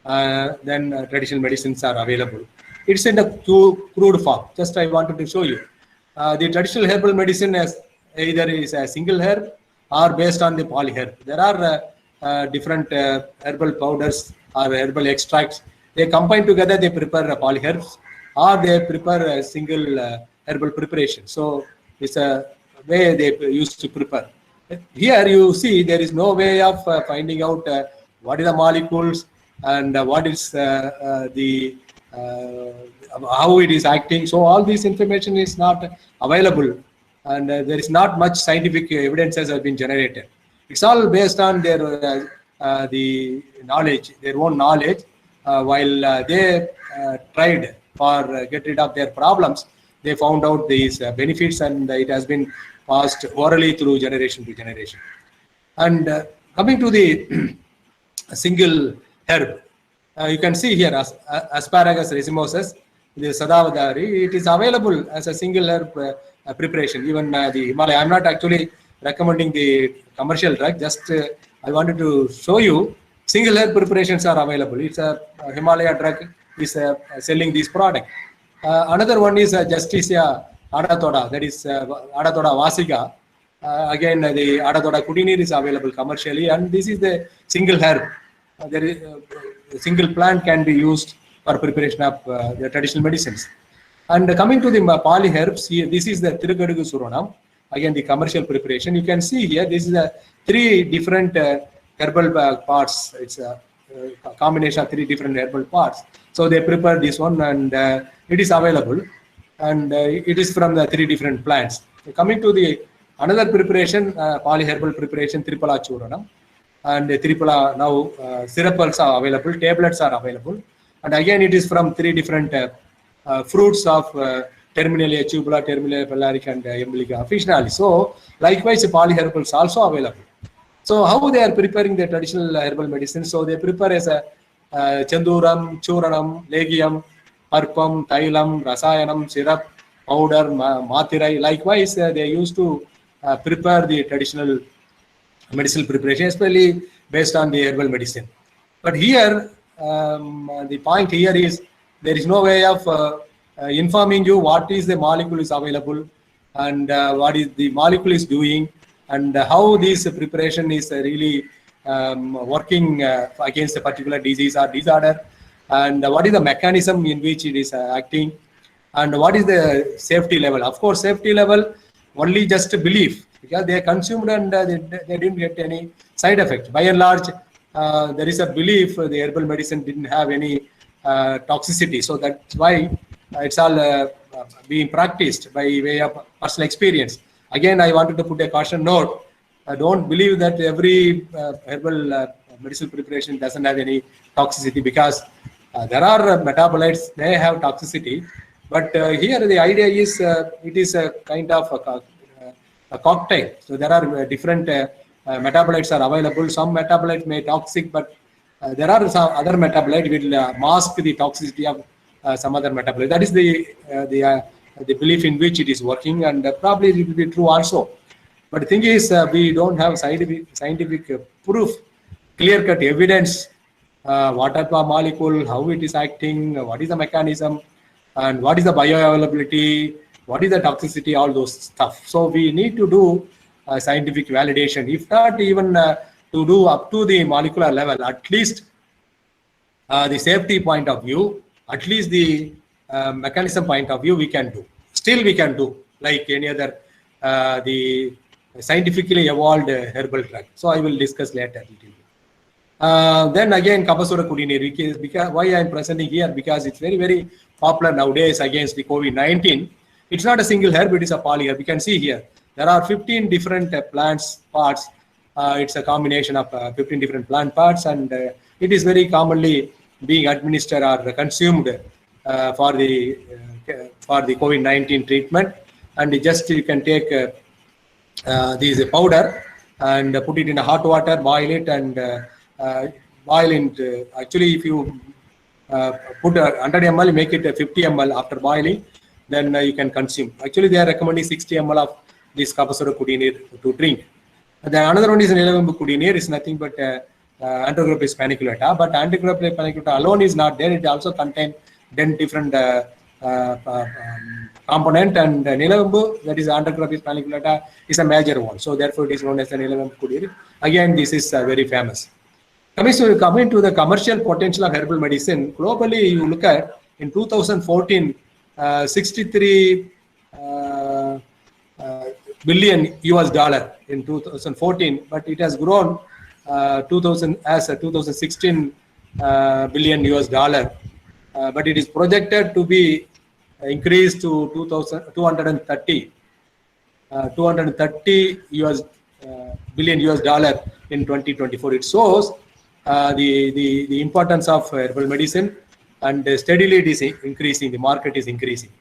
[SPEAKER 2] Then traditional medicines are available. It's in the crude form. Just I wanted to show you. The traditional herbal medicine either is a single herb or based on the polyherb. There are different herbal powders or herbal extracts. They combine together, they prepare polyherbs, or they prepare a single herbal preparation. So it's a way they used to prepare. Here you see there is no way of finding out what is the molecules and what is how it is acting. So all this information is not available, and there is not much scientific evidence has been generated. It's all based on their the knowledge, their own knowledge. While they tried for get rid of their problems, they found out these benefits, and it has been passed orally through generation to generation. And coming to the single herb, you can see here Asparagus racemosus, the Sadavadari. It is available as a single herb preparation. Even the Himalaya. I'm not actually recommending the commercial drug. Just I wanted to show you single herb preparations are available. It's a Himalaya drug is selling this product. Another one is Justicia Adatoda, that is Adatoda vasica. Again, the Adatoda Kudinir is available commercially, and this is the single herb. There is a single plant can be used for preparation of the traditional medicines. And coming to the polyherbs, here, this is the Tirukkadugu Suranam. Again, the commercial preparation. You can see here, this is a 3 different herbal parts. It's a combination of 3 different herbal parts. So they prepare this one, and it is available. And it is from the 3 different plants. Coming to the another preparation, polyherbal preparation, Triphala Churanam. And Triphala now syrups are available, tablets are available. And again, it is from 3 different fruits of Terminalia tubula, Terminalia pellarica, and Emblica officinalis. So likewise, polyherbals also available. So how they are preparing the traditional herbal medicine? So they prepare as a Chanduram, Churanam, Legium, Parpam, Thailam, Rasayanam, syrup, powder, Mathirai. Likewise, they used to prepare the traditional medicinal preparation, especially based on the herbal medicine. But here, the point here is there is no way of informing you what is the molecule is available and what is the molecule is doing and how this preparation is really working against a particular disease or disorder, and what is the mechanism in which it is acting, and what is the safety level. Of course, safety level only just belief, because they consumed and they didn't get any side effect. By and large, there is a belief the herbal medicine didn't have any toxicity. So that's why it's all being practiced by way of personal experience. Again, I wanted to put a caution note. Don't believe that every herbal medicinal preparation doesn't have any toxicity, because there are metabolites, they have toxicity. But here the idea is it is a kind of a cocktail. So there are different metabolites are available. Some metabolites may be toxic, but there are some other metabolites which will mask the toxicity of some other metabolite. That is the belief in which it is working, and probably it will be true also. But the thing is, we don't have scientific proof, clear-cut evidence, what type of molecule, how it is acting, what is the mechanism, and what is the bioavailability, what is the toxicity, all those stuff. So we need to do scientific validation, if not even to do up to the molecular level, at least the safety point of view, at least the mechanism point of view we can do. Still we can do, like any other the scientifically evolved herbal drug. So I will discuss later. Then again, Kapasura Kudinir, because why I am presenting here, because it's very, very popular nowadays against the COVID-19. It's not a single herb, it is a polyherb. You can see here, there are 15 different plants parts. It's a combination of 15 different plant parts, and it is very commonly being administered or consumed for the COVID-19 treatment. And just you can take this powder and put it in a hot water, boil it, and boil it. Actually, if you put 100 ml, make it 50 ml after boiling, then you can consume. Actually, they are recommending 60 ml of this Kapasura Kudinir to drink. Then another one is Nilavembu Kudinir, is nothing but Antrogropis paniculata. But Antrogropis paniculata alone is not there. It also contains 10 different component, and Nilavembu, that is Antrogropis paniculata, is a major one. So therefore, it is known as the Nilavembu Kudinir. Again, this is very famous. Coming to the commercial potential of herbal medicine, globally, you look at in 2014, 63 billion US dollar in 2014, but it has grown 2016 billion US dollar, but it is projected to be increased to 230 billion US dollar in 2024. It shows the importance of herbal medicine, and steadily it is increasing. The market is increasing.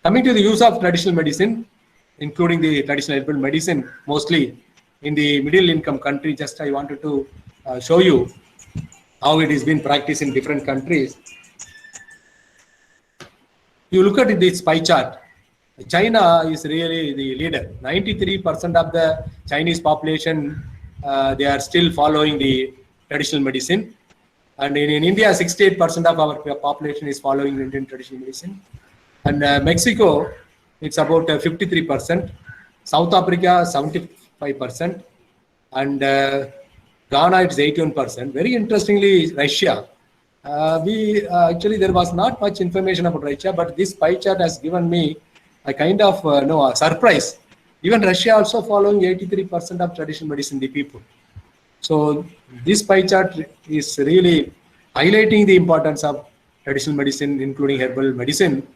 [SPEAKER 2] Coming to the use of traditional medicine, including the traditional herbal medicine, mostly in the middle income country, just I wanted to show you how it has been practiced in different countries. You look at this pie chart, China is really the leader. 93% of the Chinese population, they are still following the traditional medicine. And in India, 68% of our population is following Indian traditional medicine. And Mexico, it's about 53%. South Africa, 75%. And Ghana, it's 81%. Very interestingly, Russia, Actually there was not much information about Russia, but this pie chart has given me a kind of a surprise. Even Russia also following 83% of traditional medicine, the people. So this pie chart is really highlighting the importance of traditional medicine, including herbal medicine,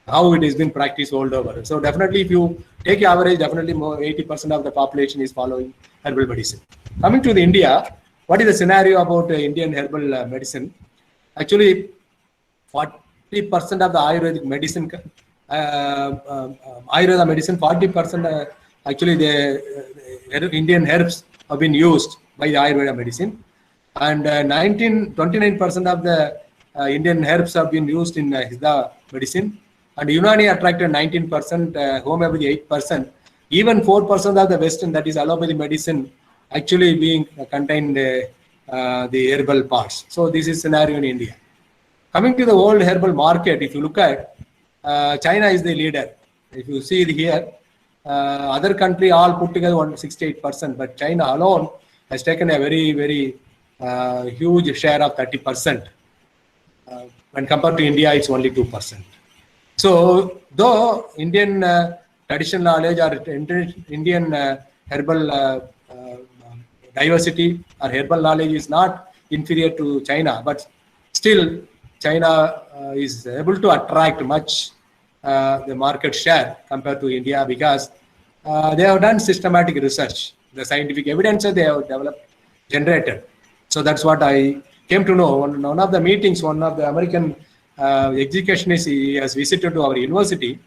[SPEAKER 2] how it has been practiced all over. So definitely, if you take average, definitely more 80% of the population is following herbal medicine. Coming to the India, what is the scenario about Indian herbal medicine? Actually, 40% of the Ayurvedic medicine, Ayurveda medicine, 40% actually the Indian herbs have been used by the Ayurveda medicine, and 29% of the Indian herbs have been used in Siddha medicine, and Unani attracted 19%, homeopathy 8%, even 4% of the Western, that is allopathy medicine, actually being contained the herbal parts. So this is scenario in India. Coming to the world herbal market, if you look at China is the leader. If you see here, other country all put together 168%, but China alone has taken a very, very huge share of 30%. When compared to India, it's only 2%. So, though Indian traditional knowledge or Indian herbal diversity or herbal knowledge is not inferior to China, but still China is able to attract much the market share compared to India, because they have done systematic research. The scientific evidence they have developed, generated. So that's what I came to know. One of the meetings, one of the American executionist, he has visited to our university.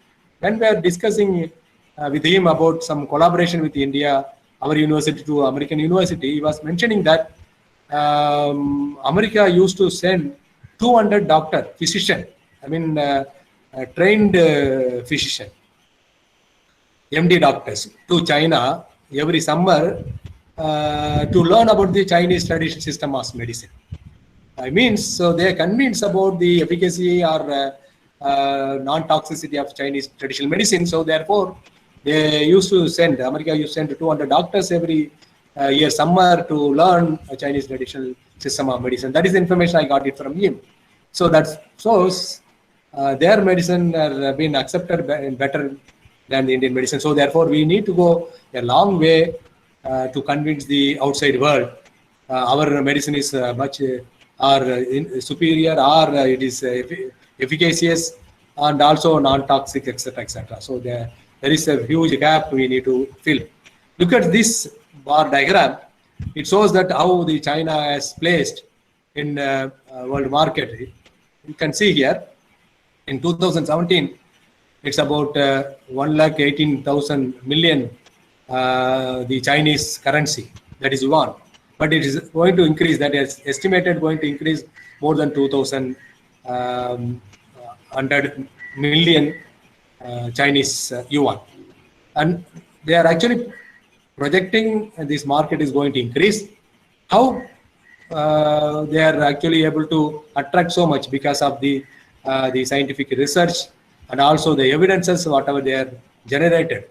[SPEAKER 2] When we are discussing with him about some collaboration with India, our university to American university, he was mentioning that America used to send 200 physician, trained physician, MD doctors to China every summer to learn about the Chinese traditional system of medicine. So they are convinced about the efficacy or non-toxicity of Chinese traditional medicine. So therefore, America used to send 200 doctors every year summer to learn a Chinese traditional system of medicine. That is the information I got it from him. So that shows their medicine are being accepted better than the Indian medicine. So therefore, we need to go a long way to convince the outside world our medicine is much superior, or it is efficacious and also non-toxic, etc., etc. So there is a huge gap we need to fill. Look at this bar diagram. It shows that how the China has placed in world market. You can see here in 2017, it's about 118,000 million the Chinese currency, that is yuan. But it is going to increase, that is estimated going to increase more than 2,100 million Chinese yuan. And they are actually projecting this market is going to increase. How they are actually able to attract so much? Because of the scientific research and also the evidences, whatever they are generated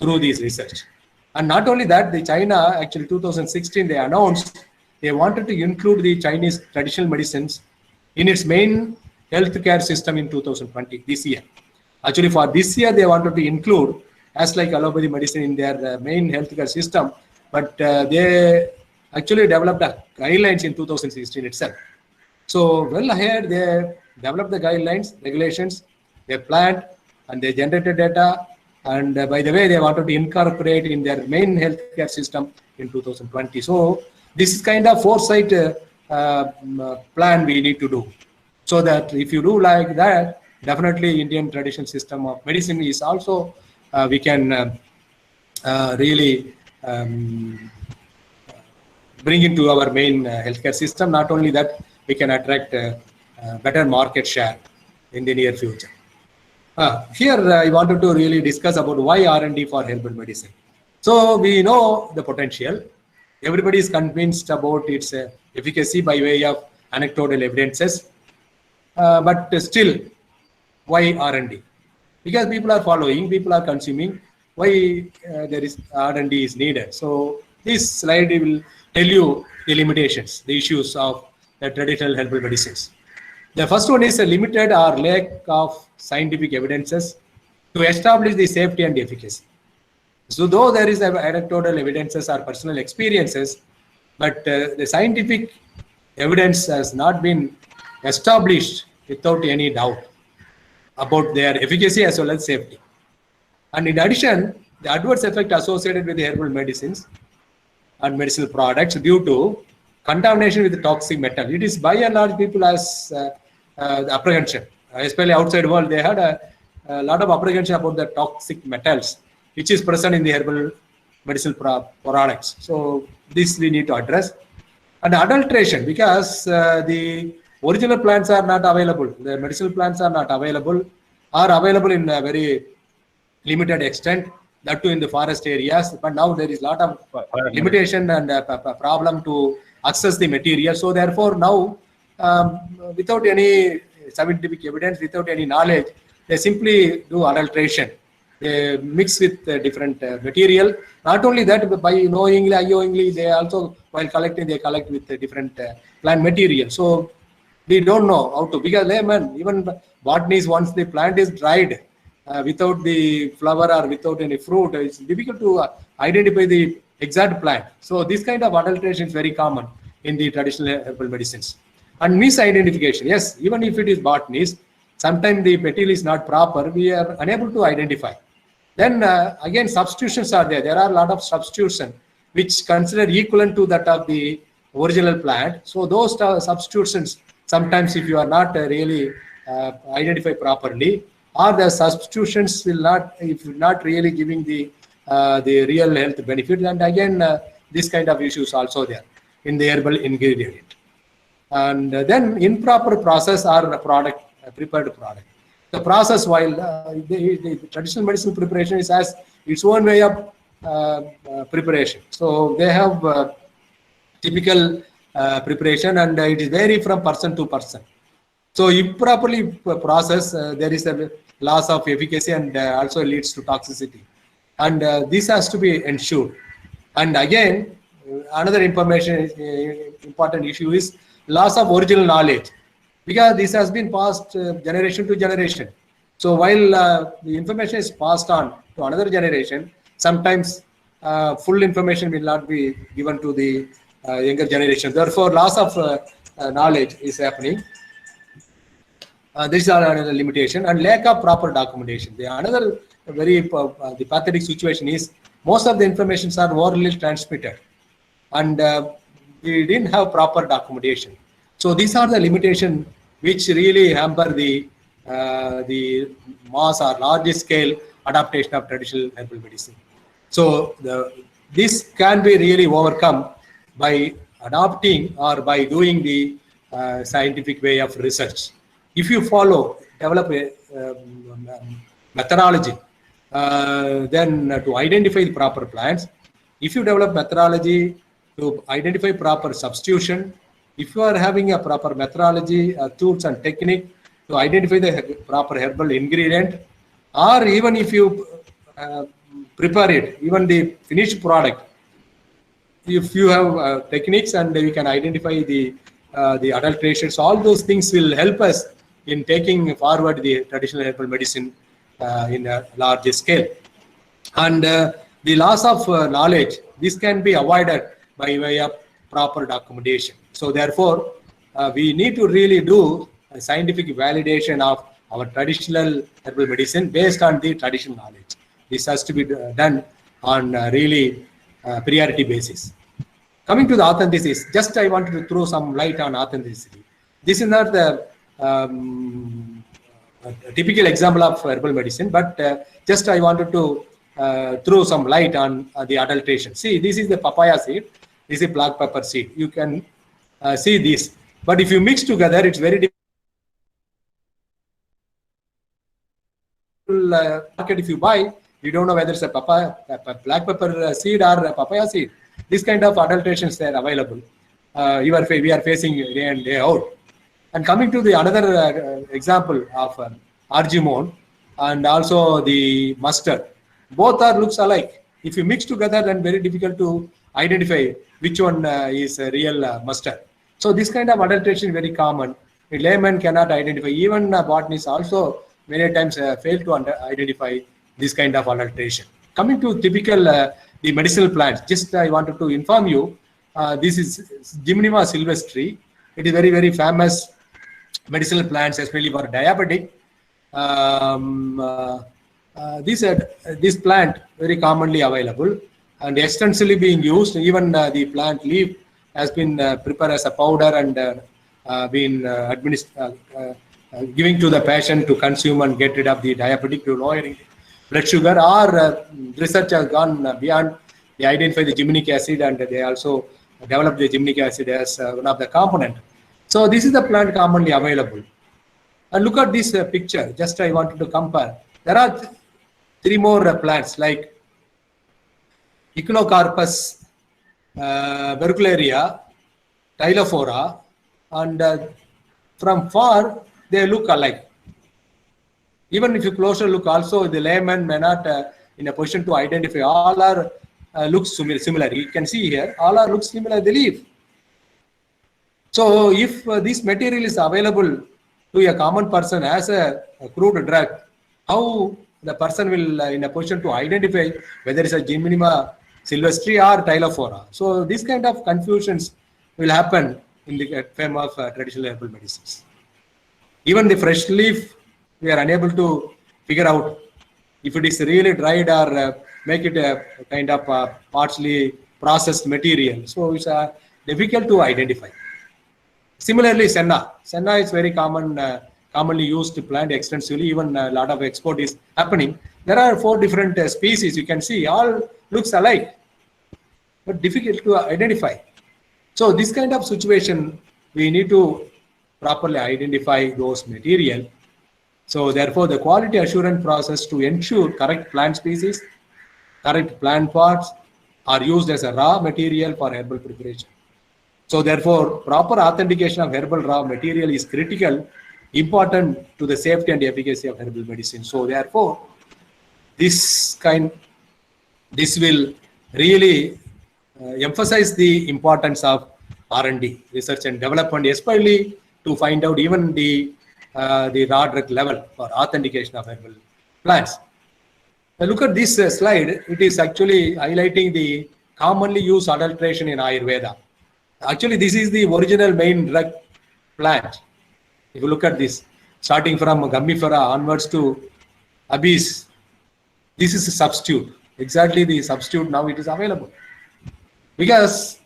[SPEAKER 2] through this research. And not only that, the China, actually 2016, they announced they wanted to include the Chinese traditional medicines in its main healthcare system in 2020, this year. Actually, for this year, they wanted to include as like allopathy medicine in their main healthcare system, but they actually developed guidelines in 2016 itself. So well ahead, they developed the guidelines, regulations, they planned and they generated data. And by the way, they wanted to incorporate in their main healthcare system in 2020. So this is kind of foresight plan we need to do. So that if you do like that, definitely Indian traditional system of medicine is also, we can really bring into our main healthcare system. Not only that, we can attract better market share in the near future. Here I wanted to really discuss about why R&D for herbal medicine. So we know the potential. Everybody is convinced about its efficacy by way of anecdotal evidences. But still, why R&D? Because people are following, people are consuming. Why there is R&D is needed? So this slide will tell you the limitations, the issues of the traditional herbal medicines. The first one is a limited or lack of scientific evidences to establish the safety and efficacy. So though there is anecdotal evidences or personal experiences, but the scientific evidence has not been established without any doubt about their efficacy as well as safety. And in addition, the adverse effect associated with the herbal medicines and medicinal products due to contamination with toxic metal. It is by and large people as the apprehension, especially outside world, they had a lot of apprehension about the toxic metals, which is present in the herbal medicinal products. So this we need to address. And adulteration, because the original plants are not available, the medicinal plants are not available, are available in a very limited extent, that too in the forest areas. But now there is a lot of limitation and problem to access the material. So therefore now, without any scientific evidence, without any knowledge, they simply do adulteration. They mix with different material. Not only that, but by knowingly, unknowingly, they also, while collecting, they collect with different plant material. So we don't know how to, because layman, even botanists, once the plant is dried, without the flower or without any fruit, it's difficult to identify the exact plant. So this kind of adulteration is very common in the traditional herbal medicines. And misidentification, yes, even if it is botanist, sometimes the material is not proper, we are unable to identify. Then again, substitutions are there. There are a lot of substitutions which consider equivalent to that of the original plant. So those substitutions, sometimes if you are not really identify properly, or the substitutions will not, if not really giving the real health benefit, and again this kind of issues also there in the herbal ingredient. And then improper process or product, prepared product. The process, while the traditional medicinal preparation is has its own way of preparation. So they have typical preparation, and it is vary from person to person. So improperly processed, there is a loss of efficacy and also leads to toxicity. And this has to be ensured. And again, another important issue is loss of original knowledge, because this has been passed generation to generation. So while the information is passed on to another generation, sometimes full information will not be given to the younger generation. Therefore, loss of knowledge is happening. These are another limitation, and lack of proper documentation. The another very the pathetic situation is most of the informations are orally transmitted, and we didn't have proper documentation. So these are the limitations which really hamper the mass or large scale adaptation of traditional herbal medicine. So this can be really overcome by adopting or by doing the scientific way of research. If you develop a methodology, then to identify the proper plants, if you develop methodology to identify proper substitution, if you are having a proper methodology, tools and technique to identify the proper herbal ingredient, or even if you prepare it, even the finished product, if you have techniques and you can identify the adulterations, all those things will help us in taking forward the traditional herbal medicine in a large scale. And the loss of knowledge, this can be avoided by way of proper documentation. So therefore, we need to really do a scientific validation of our traditional herbal medicine based on the traditional knowledge. This has to be done on really priority basis. Coming to the authenticity, just I wanted to throw some light on authenticity. This is not the a typical example of herbal medicine, but just I wanted to throw some light on the adulteration. See, this is the papaya seed, this is black pepper seed. You can see this, but if you mix together, it's very difficult. Market, if you buy, you don't know whether it's a black pepper seed or a papaya seed. This kind of adulterations are available. We are facing day in, day out. And coming to the another example of argemone and also the mustard, both are looks alike. If you mix together, then very difficult to identify which one is a real mustard. So this kind of adulteration is very common. A layman cannot identify. Even botanists also many times fail to identify this kind of adulteration. Coming to typical the medicinal plants, just I wanted to inform you, this is Gymnema sylvestri. It is very famous medicinal plants, especially for diabetic. This plant very commonly available and extensively being used. Even the plant leaf has been prepared as a powder and been giving to the patient to consume and get rid of the diabetic, to lowering blood sugar. Or research has gone beyond. They identify the gymnic acid and they also develop the gymnic acid as one of the component. So this is the plant commonly available. And look at this picture. Just I wanted to compare. There are three more plants like Echinocarpus verrucularia, Tylophora, and from far they look alike. Even if you closer look, also the layman may not in a position to identify. All are looks similar. You can see here, all are looks similar. The leaf. So if this material is available to a common person as a crude drug, how the person will in a position to identify whether it's a Gymnema sylvestri or Tylophora. So this kind of confusions will happen in the frame of traditional herbal medicines. Even the fresh leaf, we are unable to figure out if it is really dried or make it a kind of partially processed material. So it's difficult to identify. Similarly, senna. Senna is very commonly used to plant extensively. Even a lot of export is happening. There are 4 different species. You can see all looks alike, but difficult to identify. So this kind of situation, we need to properly identify those material. So therefore, the quality assurance process to ensure correct plant species, correct plant parts are used as a raw material for herbal preparation. So therefore, proper authentication of herbal raw material is critical, important to the safety and efficacy of herbal medicine. So therefore, this will really emphasize the importance of R&D, research and development, especially to find out even the raw drug level for authentication of herbal plants. Now look at this slide. It is actually highlighting the commonly used adulteration in Ayurveda. Actually, this is the original main drug plant. If you look at this, starting from Gummifera onwards to Abies, this is a substitute. Exactly the substitute now it is available. Because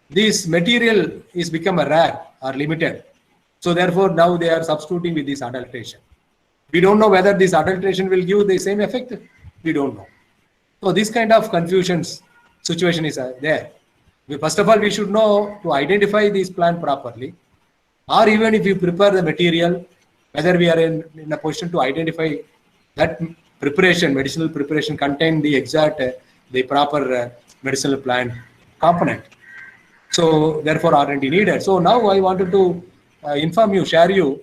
[SPEAKER 2] this material is become a rare or limited. So therefore, now they are substituting with this adulteration. We don't know whether this adulteration will give the same effect. We don't know. So this kind of confusions situation is there. First of all, we should know to identify this plant properly, or even if you prepare the material, whether we are in a position to identify that preparation, medicinal preparation contain the exact, the proper medicinal plant component. So therefore R&D needed. So now I wanted to inform you, share you,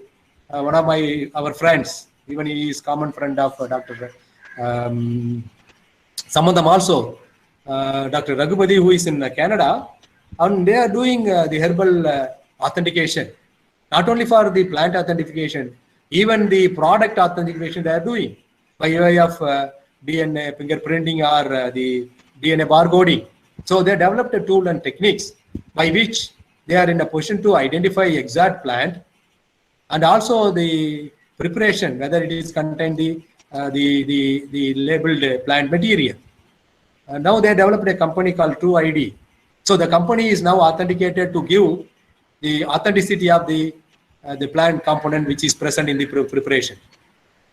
[SPEAKER 2] one of our friends, even he is common friend of Dr. Some of them also, Dr. Raghupati, who is in Canada, and they are doing the herbal authentication, not only for the plant authentication, even the product authentication they are doing by way of DNA fingerprinting or the DNA barcoding. So they developed a tool and techniques by which they are in a position to identify exact plant and also the preparation, whether it is contain the labeled plant material. Now they developed a company called True ID. So the company is now authenticated to give the authenticity of the plant component which is present in the preparation.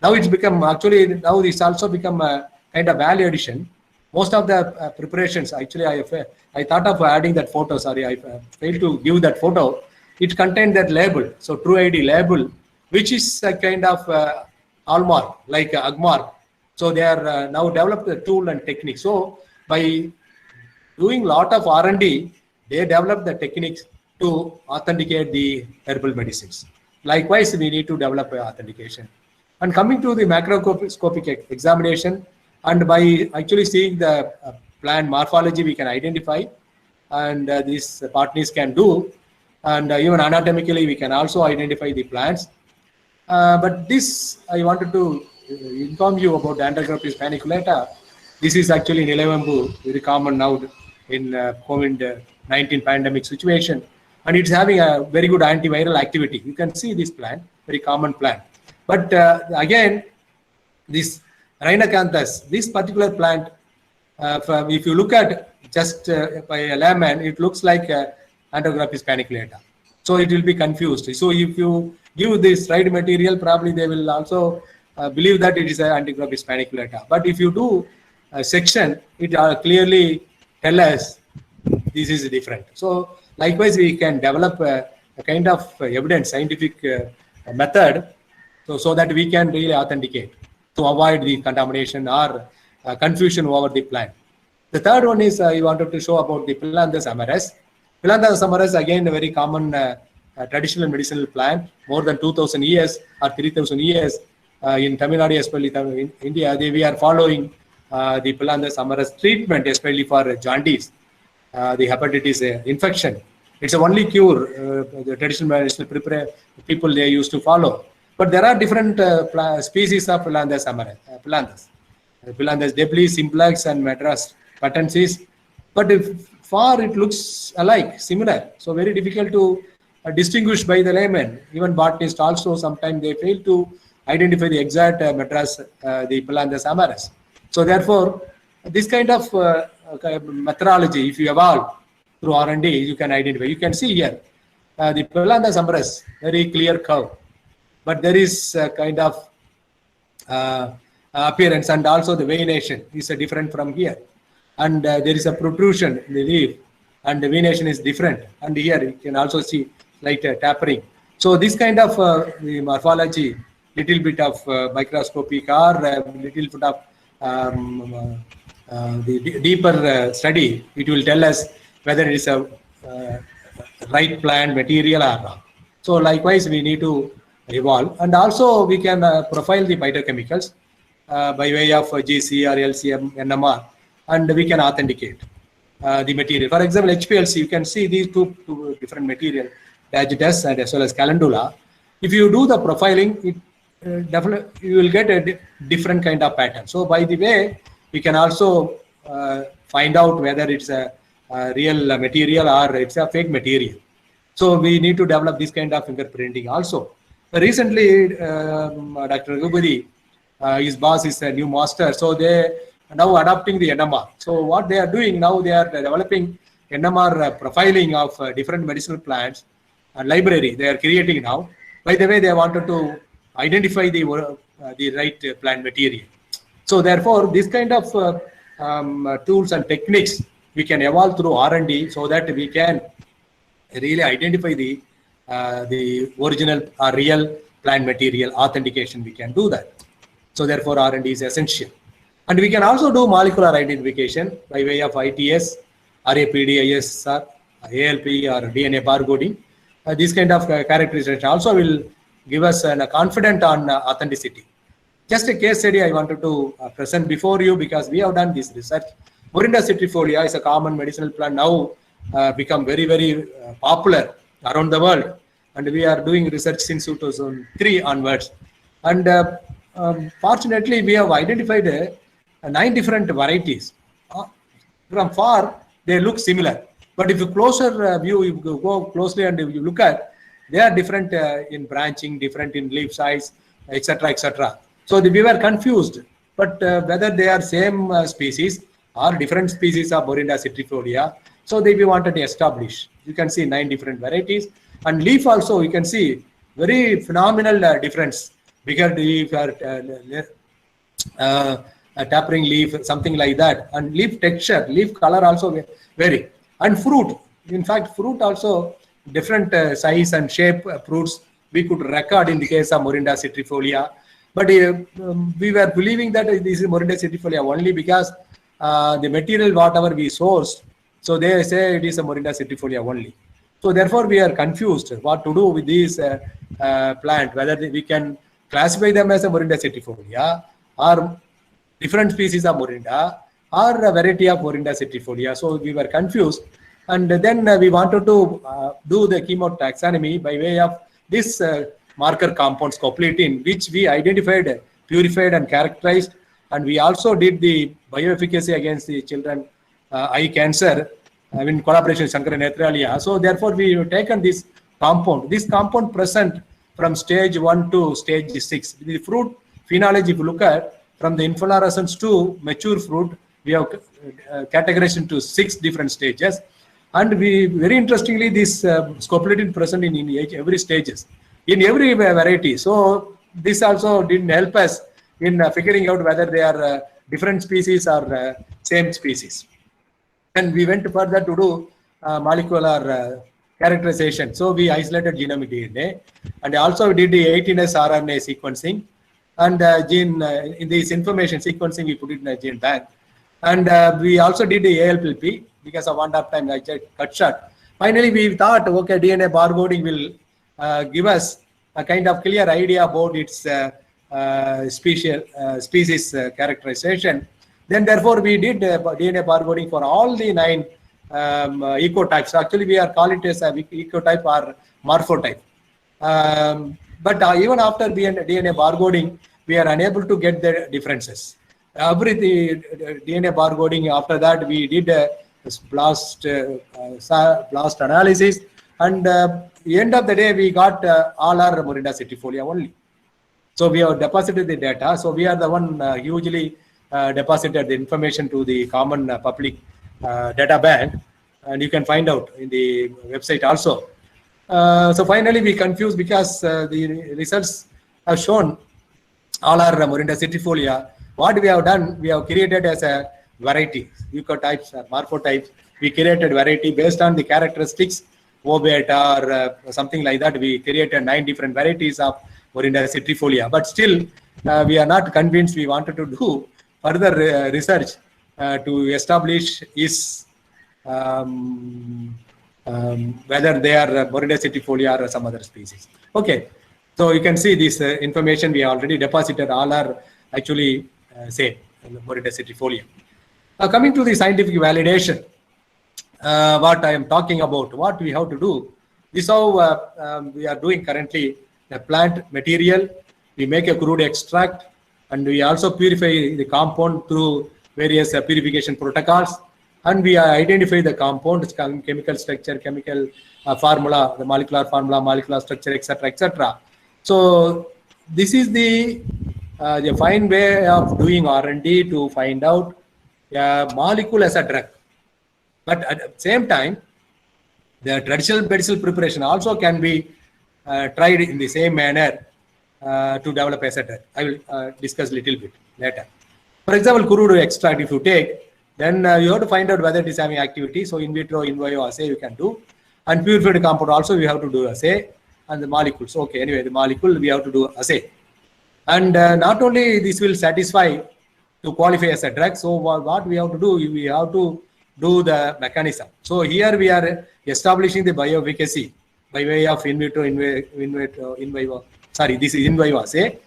[SPEAKER 2] Now it's become now it's also become a kind of value addition. Most of the preparations, actually I thought of adding that photo, sorry, I failed to give that photo. It contained that label, so True ID label, which is a kind of hallmark, like Agmark. So they are now developed a tool and technique. So by doing lot of R&D, they develop the techniques to authenticate the herbal medicines. Likewise, we need to develop authentication. And coming to the macroscopic examination, and by actually seeing the plant morphology, we can identify, and these botanists can do and even anatomically we can also identify the plants. But this, I wanted to inform you about the Andrographis paniculata. This is actually Nilavambu, very common now in COVID-19 pandemic situation. And it's having a very good antiviral activity. You can see this plant, very common plant. But again, this Rhinacanthus, this particular plant, if you look at just by a layman, it looks like Andrographis paniculata. So it will be confused. So if you give this right material, probably they will also believe that it is an Andrographis paniculata. But if you do a section, it clearly tell us this is different. So likewise, we can develop a kind of evidence, scientific method, so that we can really authenticate to avoid the contamination or confusion over the plant. The third one is I wanted to show about the Phyllanthus amaris. Phyllanthus amaris, again, a very common traditional medicinal plant, more than 2,000 years or 3,000 years in Tamil Nadu, especially in India. We are following the Phyllanthus amaris treatment, especially for jaundice, the hepatitis infection. It's the only cure the traditional medicinal people they used to follow. But there are different species of Phyllanthus amaris. Phyllanthus deblis, simplex, and Madras patensis. But far it looks alike, similar. So very difficult to distinguish by the layman. Even botanists also sometimes they fail to identify the exact Madras, the Phyllanthus amaris. So therefore, this kind of methodology, if you evolve through R&D, you can identify. You can see here the Phyllanthus amaris, very clear curve, but there is a kind of appearance, and also the veination is different from here, and there is a protrusion in the leaf, and the veination is different, and here you can also see slight tapering. So this kind of the morphology, little bit of microscopic or little bit of the deeper study, it will tell us whether it is a right plant material or not. So likewise, we need to evolve, and also we can profile the phytochemicals by way of GC or LCM, NMR, and we can authenticate the material. For example, HPLC, you can see these two different material, Dagitus and as well as Calendula. If you do the profiling, it definitely you will get a different kind of pattern. So by the way, we can also find out whether it's a real material or it's a fake material. So we need to develop this kind of fingerprinting also. Recently, Dr. Raghupathi, his boss is a new master, so they are now adopting the NMR. So what they are doing now, they are developing NMR profiling of different medicinal plants and library they are creating now. By the way, they wanted to identify the right plant material. So therefore, this kind of tools and techniques we can evolve through R&D so that we can really identify the original or real plant material authentication. We can do that. So therefore, R&D is essential. And we can also do molecular identification by way of ITS, RAPD, ISR, ALP, or DNA barcoding. These kind of characteristics also will give us a confidence on authenticity. Just a case study I wanted to present before you, because we have done this research. Morinda citrifolia is a common medicinal plant now become very, very popular around the world. And we are doing research since 2003 onwards. And fortunately, we have identified 9 different varieties. From far, they look similar. But if you closer view, you go closely and if you look at, they are different in branching, different in leaf size, etc., etc. So we were confused, but whether they are same species or different species of Morinda citrifolia. So we wanted to establish. You can see 9 different varieties, and leaf also you can see very phenomenal difference. Bigger leaf or a tapering leaf, something like that, and leaf texture, leaf color also vary. And fruit, in fact, fruit also different size and shape fruits we could record in the case of Morinda citrifolia. But we were believing that this is Morinda citrifolia only because the material whatever we sourced, so they say it is a Morinda citrifolia only. So therefore we are confused what to do with these plant, whether we can classify them as a Morinda citrifolia or different species of Morinda or a variety of Morinda citrifolia. So we were confused. And then we wanted to do the chemotaxonomy by way of this marker compound scopolamine, which we identified, purified, and characterized. And we also did the bioefficacy against the children eye cancer in collaboration with Shankara Nethralaya. So therefore, we have taken this compound. This compound present from stage 1 to stage 6. The fruit phenology, if you look at from the inflorescence to mature fruit, we have categorized into 6 different stages. And we, very interestingly, this scopolamine present in every stages, in every variety. So this also didn't help us in figuring out whether they are different species or same species. And we went further to do molecular characterization. So we isolated genomic DNA, and also we did the 18S RNA sequencing, and gene in this information sequencing we put it in a gene bank. And we also did the ALPP. Because of one time I cut short. Finally, we thought, okay, DNA barcoding will give us a kind of clear idea about its species characterization. Then, therefore, we did DNA barcoding for all the 9 ecotypes. Actually, we are calling it as a ecotype or morphotype. But even after DNA barcoding, we are unable to get the differences. Everything DNA barcoding, after that, we did blast analysis, and the end of the day we got all our Morinda cetifolia only. So we have deposited the data. So we are the one hugely deposited the information to the common public data bank, and you can find out in the website also. So finally we confused because the results have shown all our Morinda cetifolia. What we have done, we have created as a variety, ecotypes or morphotypes. We created variety based on the characteristics, O beta or something like that. We created 9 different varieties of Morinda cetifolia. But still, we are not convinced. We wanted to do further research to establish is whether they are Morinda cetifolia or some other species. Okay, so you can see this information we already deposited. All are actually same Morinda cetifolia. Coming to the scientific validation, what I am talking about, what we have to do, this is how we are doing currently. The plant material, we make a crude extract, and we also purify the compound through various purification protocols, and we identify the compound, chemical structure, chemical formula, the molecular structure, etc., etc. So this is the fine way of doing R&D to find out a molecule as a drug. But at the same time, the traditional medicinal preparation also can be tried in the same manner to develop as a drug. I will discuss a little bit later. For example, crude extract, if you take, then you have to find out whether it is having activity. So in vitro, in vivo assay you can do. And purified compound also we have to do assay. And the molecules, okay, anyway, the molecule we have to do assay. And not only this will satisfy to qualify as a drug. So what we have to do, we have to do the mechanism. So here we are establishing the bioefficacy by way of in vitro, in vivo. Sorry, this is in vivo assay.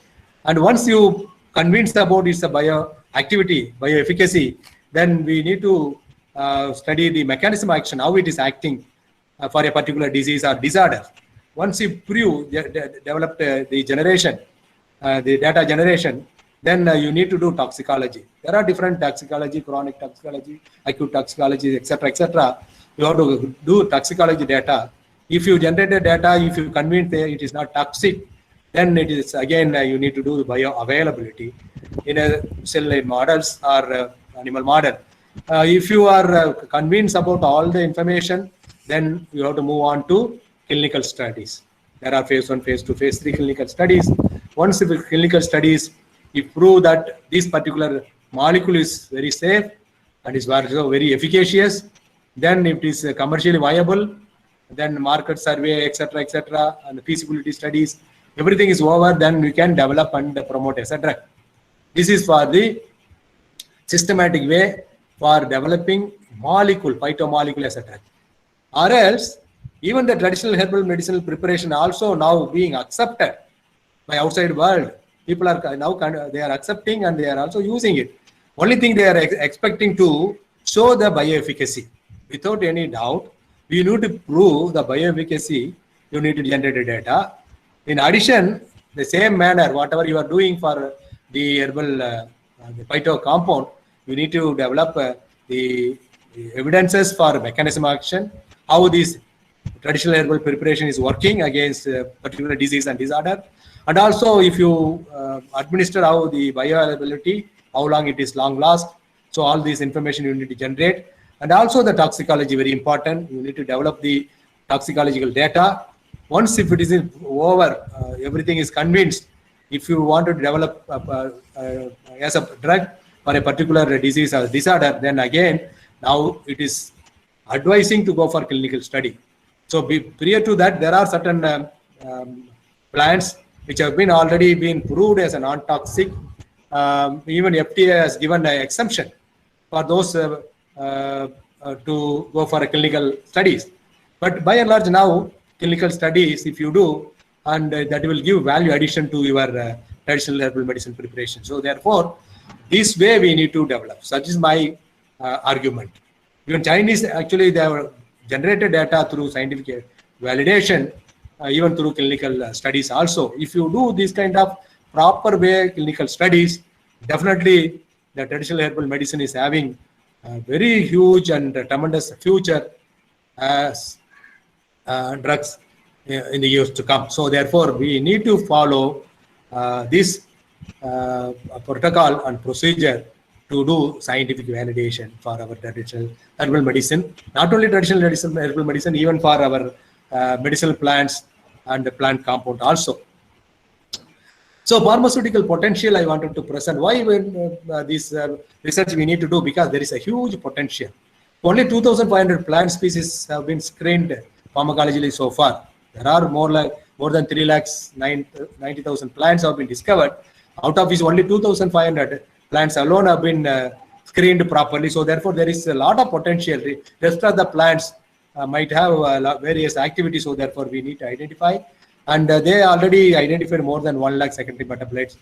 [SPEAKER 2] And once you convinced about its bioactivity, bioefficacy, then we need to study the mechanism of action, how it is acting for a particular disease or disorder. Once you prove, develop the generation, the data generation, then you need to do toxicology. There are different toxicology, chronic toxicology, acute toxicology, etc., etc. You have to do toxicology data. If you generate the data, if you convince that it is not toxic, then it is again you need to do the bioavailability in a cell line models or animal model. If you are convinced about all the information, then you have to move on to clinical studies. There are phase 1, phase 2, phase 3 clinical studies. Once the clinical studies, if prove that this particular molecule is very safe and is also very efficacious, then it is commercially viable, then market survey, etc., etc., and the feasibility studies, everything is over, then we can develop and promote as a drug. This is for the systematic way for developing molecule, phytomolecule as a drug. Or else, even the traditional herbal medicinal preparation also now being accepted by outside world. People are now they are accepting and they are also using it. Only thing they are expecting to show the bioefficacy. without any doubt, you need to prove the bioefficacy, you need to generate the data. In addition, the same manner, whatever you are doing for the herbal, the phyto compound, you need to develop the evidences for mechanism of action, how this traditional herbal preparation is working against particular disease and disorder. And also, if you administer how the bioavailability, how long it is long last. So all this information you need to generate. And also the toxicology, very important. You need to develop the toxicological data. Once if it is over, everything is convinced. If you want to develop as a drug for a particular disease or disorder, then again, now it is advising to go for clinical study. So prior to that, there are certain plants which have been already been proved as a non-toxic. Even FDA has given an exemption for those to go for a clinical studies. But by and large now, clinical studies, if you do, and that will give value addition to your traditional herbal medicine preparation. So therefore, this way we need to develop. Such is my argument. Even Chinese, actually, they have generated data through scientific validation, even through clinical studies also. If you do this kind of proper way clinical studies, definitely the traditional herbal medicine is having a very huge and tremendous future as drugs in the years to come. So therefore, we need to follow this protocol and procedure to do scientific validation for our traditional herbal medicine. Not only traditional herbal medicine, even for our medicinal plants and the plant compound also. So pharmaceutical potential I wanted to present. Why this research we need to do? Because there is a huge potential. Only 2,500 plant species have been screened pharmacologically so far. There are more than 3,90,000 plants have been discovered. Out of which only 2,500 plants alone have been screened properly. So therefore, there is a lot of potential. The rest of the plants might have various activities. So therefore, we need to identify. And they already identified more than 1 lakh secondary metabolites.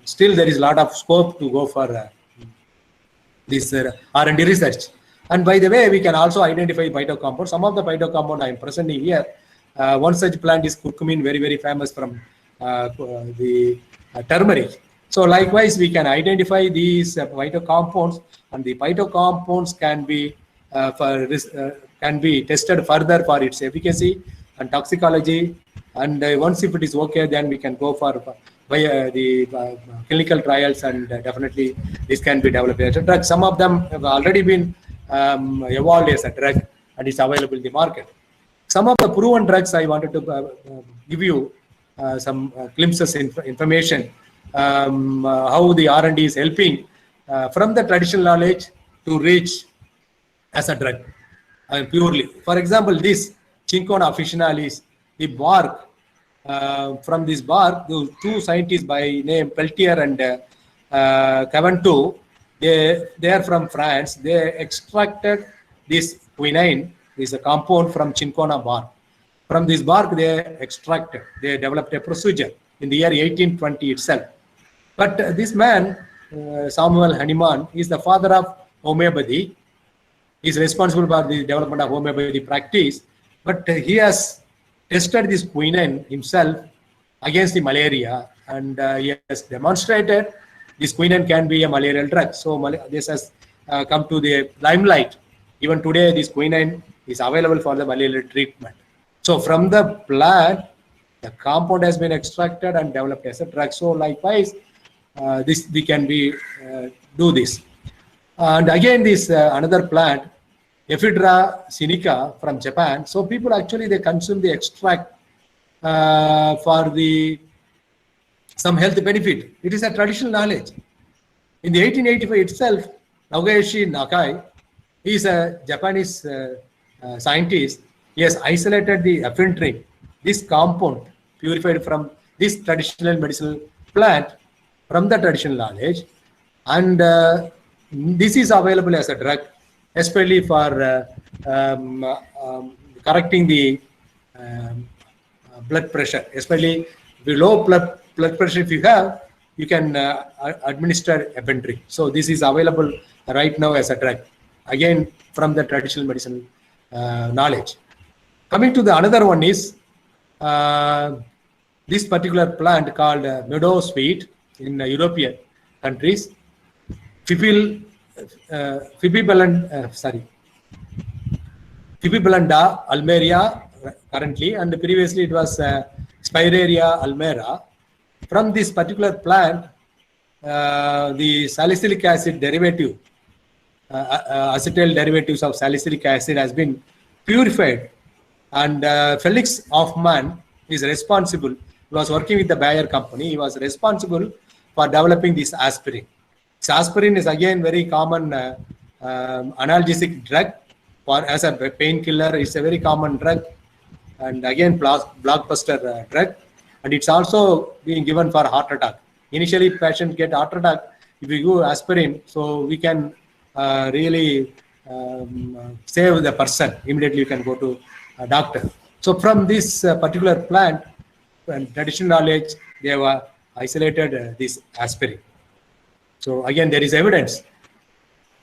[SPEAKER 2] Still, there is a lot of scope to go for this R&D research. And by the way, we can also identify phytocompounds. Some of the phytocompound I am presenting here. One such plant is curcumin, very, very famous from the turmeric. So likewise, we can identify these phytocompounds, and the phytocompounds can be tested further for its efficacy and toxicology. And once if it is okay, then we can go for the clinical trials, and definitely this can be developed as a drug. Some of them have already been evolved as a drug and is available in the market. Some of the proven drugs I wanted to give you some glimpses information how the R&D is helping from the traditional knowledge to reach as a drug purely. For example, this Cinchona officinalis, the bark, from this bark, those two scientists by name Peltier and Caventou, they are from France. They extracted this quinine, is a compound from Cinchona bark. From this bark, they developed a procedure in the year 1820 itself. But this man, Samuel Hahnemann, is the father of homeopathy. He is responsible for the development of homeopathy practice. But he has tested this quinine himself against the malaria, and he has demonstrated this quinine can be a malarial drug. So this has come to the limelight. Even today, this quinine is available for the malarial treatment. So from the plant, the compound has been extracted and developed as a drug. So likewise, this we can do this. And again, this another plant, Ephedra sinica from Japan. So people actually they consume the extract for some health benefit. It is a traditional knowledge. In the 1885 itself, Nagoshi Nakai, he is a Japanese scientist. He has isolated the ephedrine, this compound purified from this traditional medicinal plant from the traditional knowledge, and this is available as a drug, especially for correcting the blood pressure, especially the low blood pressure. If you have, you can administer ephedrine. So this is available right now as a drug. again from the traditional medicine knowledge. Coming to the another one is this particular plant called meadowsweet in European countries, Fibibelanda almeria currently, and previously it was Spirea almera. From this particular plant, the salicylic acid derivative, acetyl derivatives of salicylic acid has been purified, and Felix Hoffmann is responsible. He was working with the Bayer company. He was responsible for developing this aspirin. So aspirin is again very common analgesic drug for as a painkiller. It's a very common drug, and again blockbuster drug, and it's also being given for heart attack. Initially, patients get heart attack. If we give aspirin, so we can really save the person. Immediately, you can go to a doctor. So from this particular plant and traditional knowledge, they have isolated this aspirin. So again, there is evidence.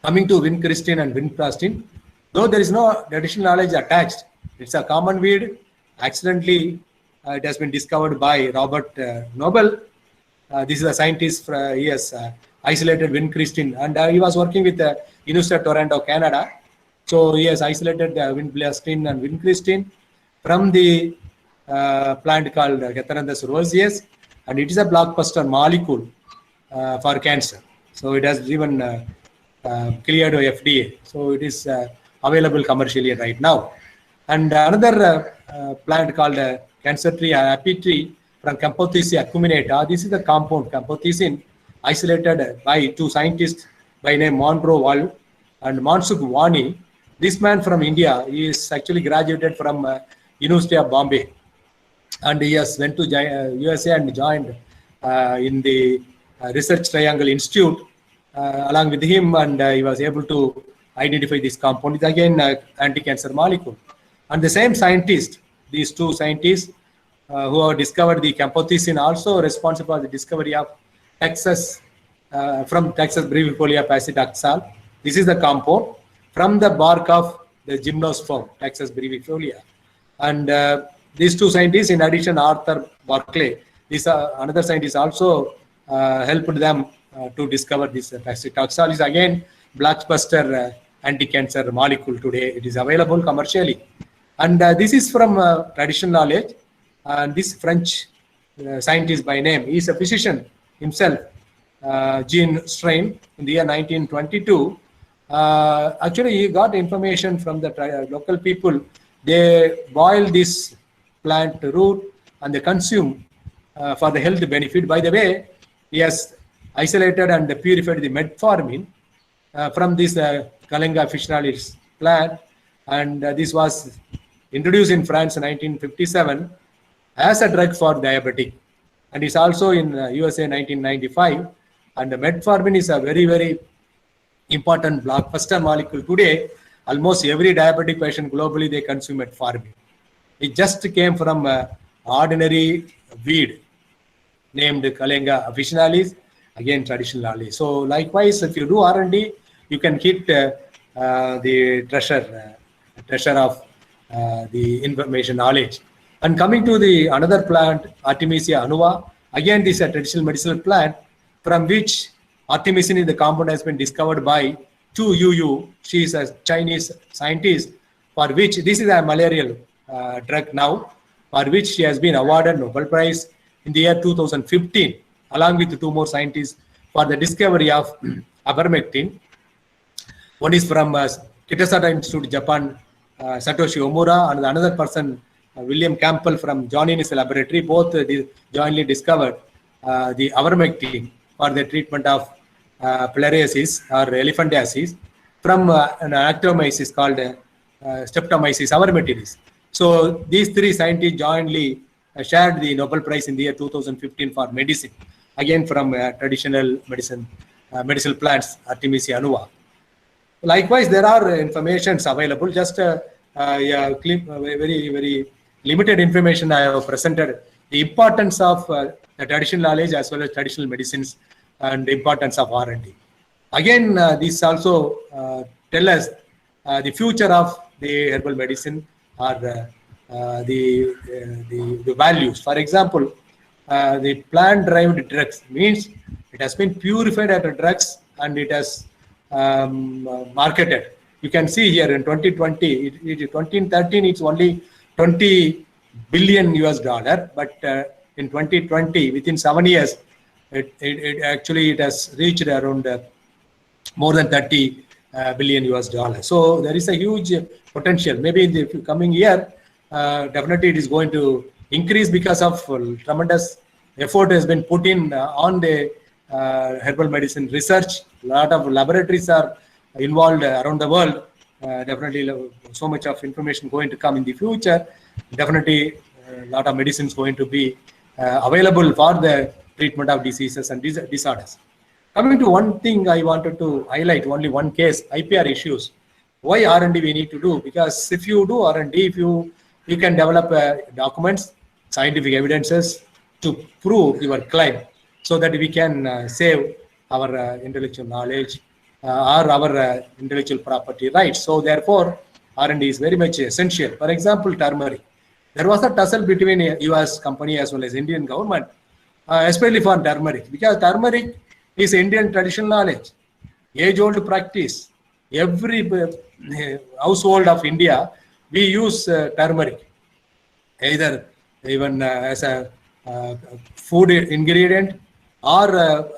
[SPEAKER 2] Coming to vincristine and vinblastine, though there is no traditional knowledge attached, it's a common weed. Accidentally, it has been discovered by Robert Noble. This is a scientist. He has isolated vincristine, and he was working with the University of Toronto, Canada. So he has isolated vinblastine and vincristine from the plant called Catharanthus roseus, and it is a blockbuster molecule for cancer. So it has even cleared by FDA. So it is available commercially right now. And another plant called cancer tree, happy tree from Campothysia acuminata. This is the compound camptothecin isolated by two scientists by name Monroe Wall and Mansukh Wani. This man from India, he is actually graduated from University of Bombay, and he has went to USA and joined in the Research Triangle Institute along with him, and he was able to identify this compound. It's again anti-cancer molecule. And the same scientist, these two scientists who have discovered the camptothecin, also responsible for the discovery of from Texas brevifolia pachydoxal. This is the compound from the bark of the gymnosperm, Texas brevifolia. And these two scientists, in addition, Arthur Berkeley, this another scientist also helped them to discover this pachydoxal. Is again blockbuster anti-cancer molecule today. It is available commercially. And this is from traditional knowledge. And this French scientist by name, he is a physician himself, Jean Strain, in the year 1922. Actually, he got information from the local people. They boil this plant root and they consume for the health benefit. By the way, he has isolated and purified the metformin from this Calenga officinalis plant, and this was introduced in France in 1957 as a drug for diabetic, and it's also in USA 1995. And the metformin is a very, very important blockbuster molecule today. Almost every diabetic patient globally, they consume metformin. It just came from ordinary weed named Calenga officinalis, again traditional knowledge. So likewise, if you do R&D, you can hit the treasure of the information knowledge. And coming to the another plant, Artemisia annua, again this is a traditional medicinal plant from which artemisinin in the compound has been discovered by Tu Youyou. She is a Chinese scientist for which this is a malarial drug now, for which she has been awarded Nobel Prize in the year 2015, along with two more scientists for the discovery of ivermectin. One is from Kitasata Institute, Japan, Satoshi Omura, and another person, William Campbell from John Innes Laboratory. Both jointly discovered the ivermectin for the treatment of filariasis or elephantiasis from an actinomyces called Streptomyces ivermectinis. So these three scientists jointly shared the Nobel Prize in the year 2015 for medicine, again from traditional medicinal plants, Artemisia annua. Likewise, there are informations available. Just very, very limited information I have presented. The importance of the traditional knowledge as well as traditional medicines and the importance of R&D. Again, this also tell us the future of the herbal medicine or the values. For example, the plant-derived drugs means it has been purified as drugs and it has marketed. You can see here in 2020, 2013, it's only 20 billion US dollar, but in 2020, within 7 years, it has reached around more than 30 billion US dollars. So there is a huge potential. Maybe in the coming year, definitely it is going to increase because of tremendous effort has been put in on the herbal medicine research. A lot of laboratories are involved around the world. Definitely so much of information going to come in the future. Definitely a lot of medicines going to be available for the treatment of diseases and disorders. Coming to one thing I wanted to highlight, only one case, IPR issues. Why R&D we need to do? Because if you do R&D, if you can develop documents, scientific evidences to prove your claim so that we can save our intellectual knowledge or our intellectual property rights. So therefore, R&D is very much essential. For example, turmeric. There was a tussle between a US company as well as Indian government, especially for turmeric, because turmeric is Indian traditional knowledge, age-old practice. Every household of India, we use turmeric, either even as a food ingredient or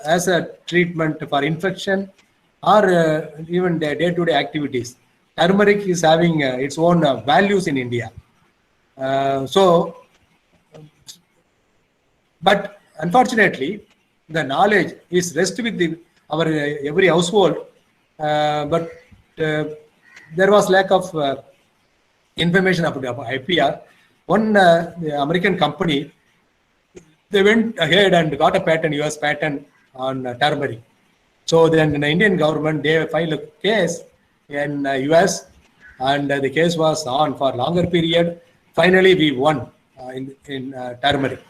[SPEAKER 2] as a treatment for infection or even day-to-day activities. Turmeric is having its own values in India. But unfortunately, the knowledge is rest with our every household, but there was lack of information about IPR. One American company, they went ahead and got a patent, US patent on turmeric. So then the Indian government, they filed a case in US, and the case was on for a longer period. Finally, we won in turmeric.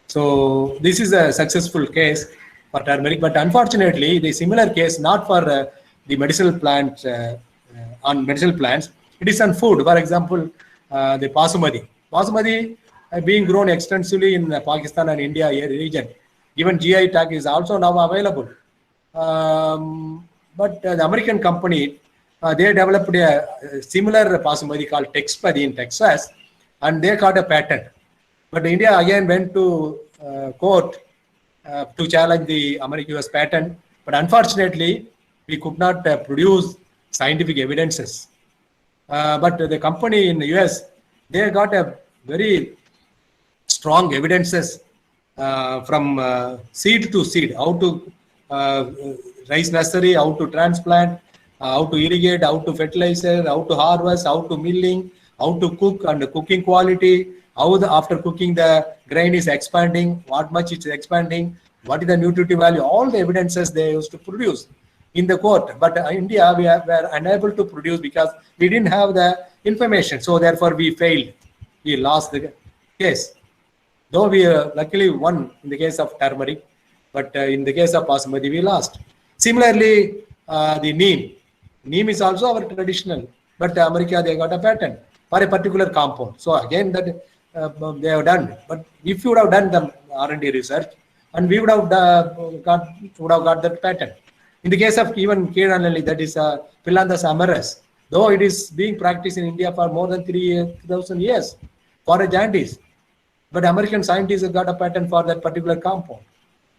[SPEAKER 2] So this is a successful case for turmeric, but unfortunately, the similar case not for the medicinal plants on medicinal plants. It is on food. For example, the basmati. Basmati being grown extensively in Pakistan and India region. Even GI tag is also now available. But the American company, they developed a similar basmati called Texpadi in Texas, and they got a patent. But India again went to court to challenge the American US patent. But unfortunately, we could not produce scientific evidences. But the company in the US, they got a very strong evidences from seed to seed, how to raise nursery, how to transplant, how to irrigate, how to fertilizer, how to harvest, how to milling, how to cook and the cooking quality, how after cooking the grain is expanding, what much it's expanding, what is the nutritive value, all the evidences they used to produce in the court. But India, we were unable to produce because we didn't have the information. So therefore we failed. We lost the case. Though we luckily won in the case of turmeric, but in the case of basmati, we lost. Similarly, the neem. Neem is also our traditional, but America, they got a patent for a particular compound. So again, that they have done. But if you would have done the R&D research, and we would have got that patent. In the case of even Kedanali, that is Phyllanthus amaris, though it is being practiced in India for more than 3,000 years for a jaundice, but American scientists have got a patent for that particular compound.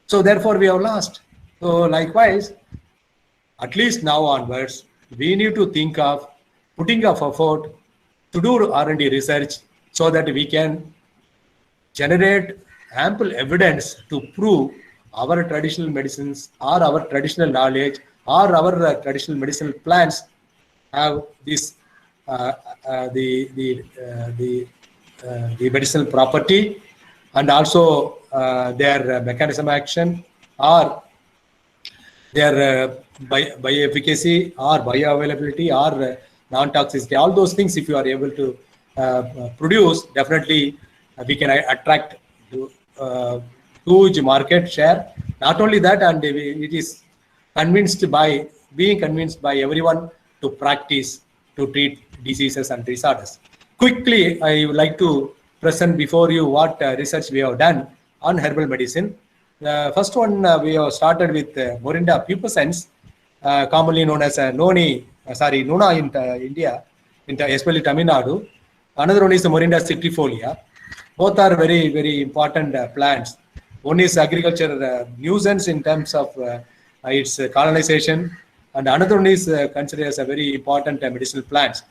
[SPEAKER 2] So therefore, we have lost. So likewise, at least now onwards, we need to think of putting up effort to do R&D research so that we can generate ample evidence to prove our traditional medicines or our traditional knowledge or our traditional medicinal plants have this the medicinal property and also their mechanism action or their bioefficacy or bioavailability or non-toxicity. All those things, if you are able to produce, definitely we can attract huge market share. Not only that, and it is being convinced by everyone to practice to treat diseases and disorders. Quickly, I would like to present before you what research we have done on herbal medicine. The first one we have started with Morinda pubescens, commonly known as Nuna in India, especially Tamil Nadu. Another one is the Morinda citrifolia. Both are very, very important plants. One is agriculture nuisance in terms of its colonization, and another one is considered as a very important medicinal plants.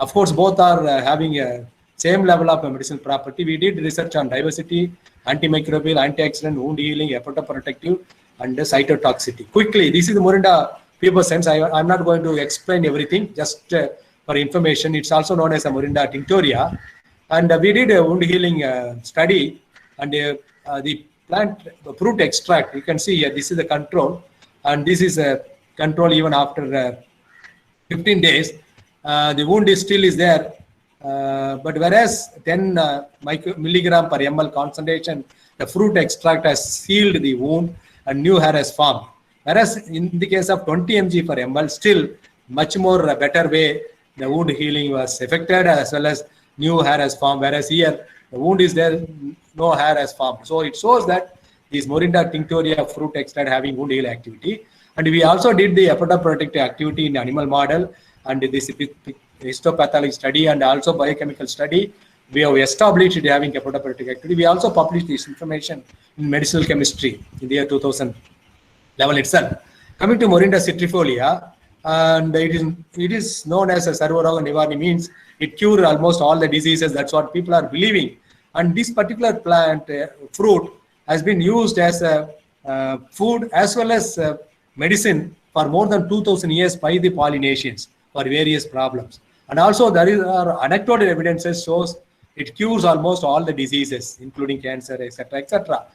[SPEAKER 2] Of course, both are having a same level of medicinal property. We did research on diversity, antimicrobial, antioxidant, wound healing, hepatoprotective, and cytotoxicity. Quickly, this is the Morinda pubescens. I'm not going to explain everything, just for information. It's also known as a Morinda tinctoria. And we did a wound healing study, and the plant fruit extract, you can see here, this is the control, and this is a control even after 15 days. The wound is still there, but whereas 10 milligram per ml concentration, the fruit extract has sealed the wound and new hair has formed. Whereas in the case of 20 mg per ml, still much more better way the wound healing was effected, as well as new hair has formed. Whereas here the wound is there, no hair has formed. So it shows that this Morinda tinctoria fruit extract having wound healing activity. And we also did the hepatoprotective activity in animal model, and this histopathology study and also biochemical study. We have established it having hepatoprotective activity. We also published this information in medicinal chemistry in the year 2011 itself. Coming to Morinda citrifolia, and it is known as a Sarvaroga Nivarni, means it cures almost all the diseases. That's what people are believing. And this particular plant, fruit, has been used as a food as well as medicine for more than 2000 years by the Polynesians for various problems. And also there are anecdotal evidences shows it cures almost all the diseases, including cancer, etc., etc.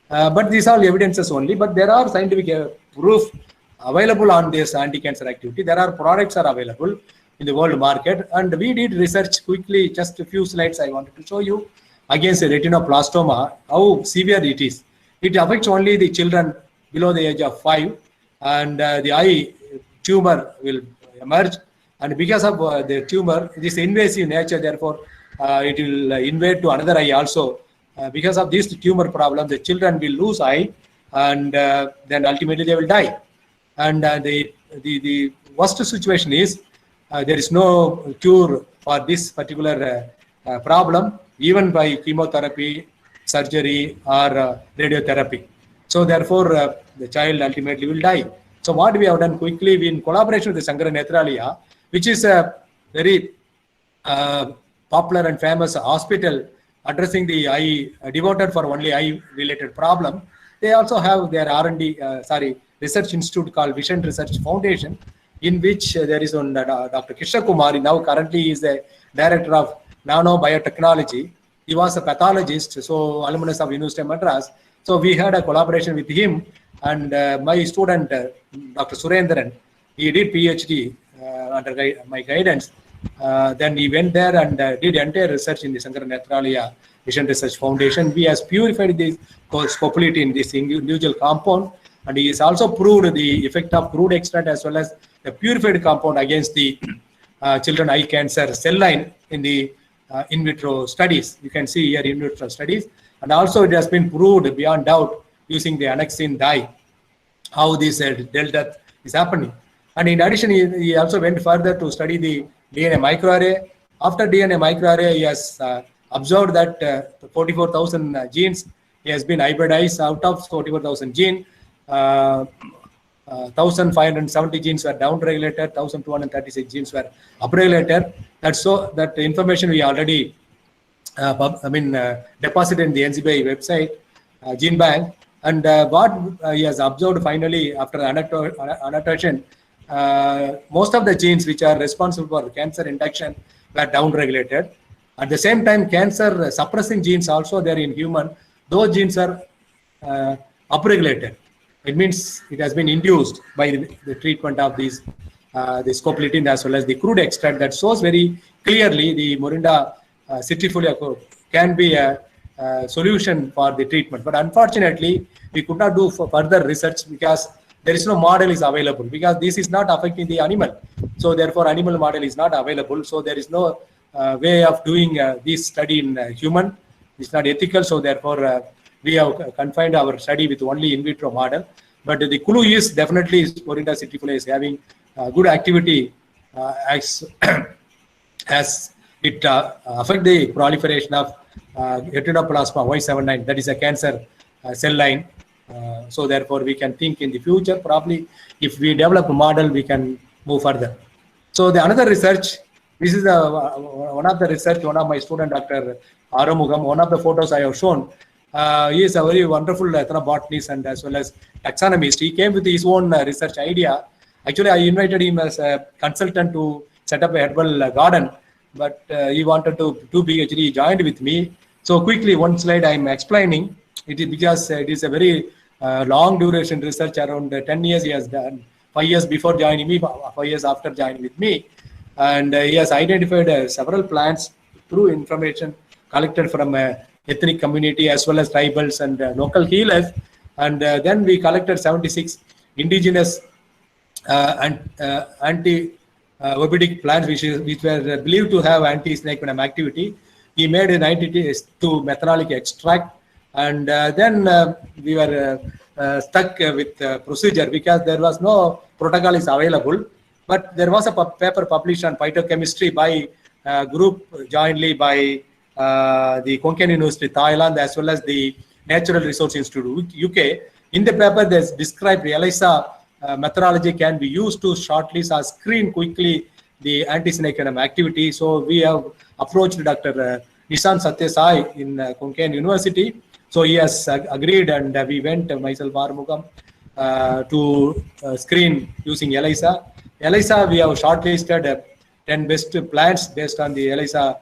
[SPEAKER 2] But these are evidences only, but there are scientific proof available on this anti-cancer activity. There are products are available in the world market, and we did research quickly, just a few slides I wanted to show you, against retinoblastoma, how severe it is. It affects only the children below the age of 5, and the eye tumor will emerge, and because of the tumor, this invasive nature, therefore it will invade to another eye also. Because of this tumor problem, the children will lose eye, and then ultimately they will die. And the worst situation is there is no cure for this particular problem, even by chemotherapy, surgery, or radiotherapy. So therefore, the child ultimately will die. So what we have done quickly, we in collaboration with the Sankara Nethralaya, which is a very popular and famous hospital addressing the eye, devoted for only eye-related problem. They also have their R&D, research institute called Vision Research Foundation, in which there is one Dr. Krishna Kumari, now currently is the director of nano biotechnology. He was a pathologist, so alumnus of University of Madras. So we had a collaboration with him, and my student, Dr. Surendran, he did PhD under my guidance. Then he went there and did entire research in the Sankara Nethralaya Vision Research Foundation. We has purified the scopulity in this individual compound, and he has also proved the effect of crude extract as well as the purified compound against the children eye cancer cell line in the in vitro studies. You can see here in vitro studies, and also it has been proved beyond doubt using the annexin dye how this delta is happening. And in addition, he also went further to study the DNA microarray. After DNA microarray, he has observed that 44,000 genes he has been hybridized. Out of 44,000 genes, 1,570 genes were downregulated, 1,236 genes were upregulated. That information we already deposited in the NCBI website, Gene Bank. And what he has observed finally after annotation, most of the genes which are responsible for cancer induction were downregulated. At the same time, cancer suppressing genes also there in human, those genes are upregulated. It means it has been induced by the treatment of these the scopulatin as well as the crude extract. That shows very clearly the Morinda citrifolia can be a solution for the treatment. But unfortunately, we could not do further research because there is no model is available because this is not affecting the animal. So therefore, animal model is not available. So there is no way of doing this study in human. It's not ethical. So therefore, we have confined our study with only in vitro model. But the clue is definitely Morinda citrifoliae is having good activity as it affect the proliferation of Heteroplasma Y79, that is a cancer cell line. So therefore, we can think in the future, probably if we develop a model, we can move further. So the another research, this is one of the research, one of my student, Dr. Aramugam, one of the photos I have shown. He is a very wonderful ethnobotanist and as well as taxonomist. He came with his own research idea. Actually, I invited him as a consultant to set up a herbal garden, but he wanted to do PhD. He joined with me. So quickly, one slide I am explaining. It is because it is a very long duration research, around 10 years he has done, 5 years before joining me, 5 years after joining with me. And he has identified several plants through information collected from ethnic community as well as tribals and local healers. And then we collected 76 indigenous and anti-obidic plants which were believed to have anti-snake venom activity. He made a 92 methanolic extract. And then we were stuck with procedure because there was no protocol is available. But there was a paper published on phytochemistry by a group jointly by the Konkan University, Thailand, as well as the Natural Resource Institute, UK. In the paper, there's described ELISA methodology can be used to shortlist or screen quickly the anti-snake venom activity. So we have approached Dr. Nishant Satyasai in Konkan University. So he has agreed, and we went, myself, Armugam, to screen using ELISA. ELISA, we have shortlisted 10 best plants based on the ELISA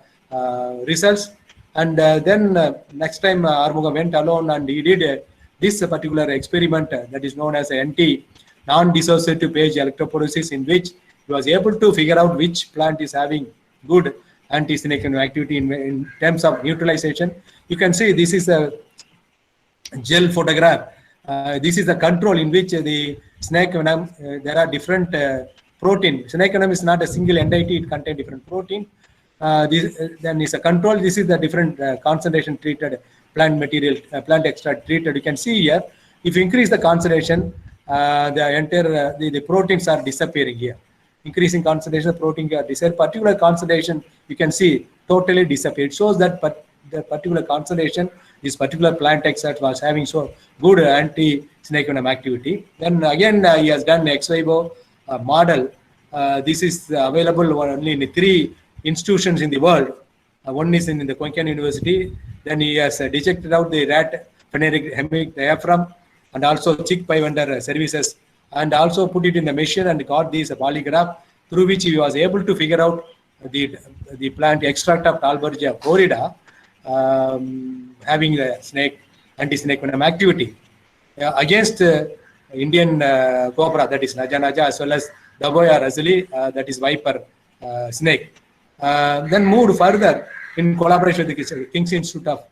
[SPEAKER 2] results. And then next time Armugam went alone and he did this particular experiment that is known as NT, non-dissociative phage electrophoresis, in which he was able to figure out which plant is having good anti-snake venom activity in terms of neutralization. You can see this is a gel photograph. This is the control in which the snake venom, there are different protein. Snake venom is not a single entity, it contains different protein. Then is a control. This is the different concentration treated plant material, plant extract treated. You can see here, if you increase the concentration, the entire the proteins are disappearing here. Increasing concentration, the protein are disappearing. Particular concentration, you can see totally disappear. It shows that the particular concentration, this particular plant extract was having so good anti-snake venom activity. Then again, he has done ex vivo model. This is available only in 3 institutions in the world. One is in the Konkan University. Then he has detected out the rat pheneric hemic diaphragm and also chick pie vendor services, and also put it in the machine and got this polygraph through which he was able to figure out the plant extract of Dalbergia horrida having the anti-snake venom activity against Indian cobra, that is Naja Naja, as well as Daboya razuli, that is viper snake. Then moved further in collaboration with the King's Institute of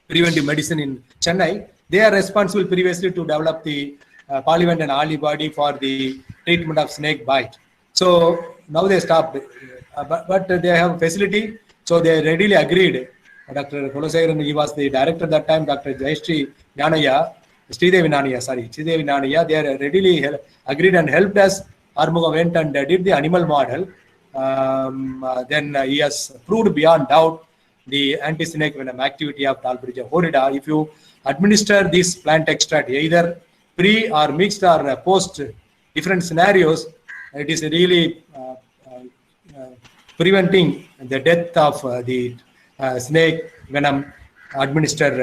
[SPEAKER 2] Preventive Medicine in Chennai. They are responsible previously to develop the polyvent and antibody for the treatment of snake bite. So now they stopped, but they have facility, so they readily agreed. Dr. Kolasegaran, he was the director at that time, Dr. Jayashree Nanaya, Sridevi Nanaya, they are readily agreed and helped us. Armuga went and did the animal model. Then he has proved beyond doubt the anti-snake venom activity of Dalbergia horrida. If you administer this plant extract either pre or mixed or post different scenarios, it is really preventing the death of the snake venom administered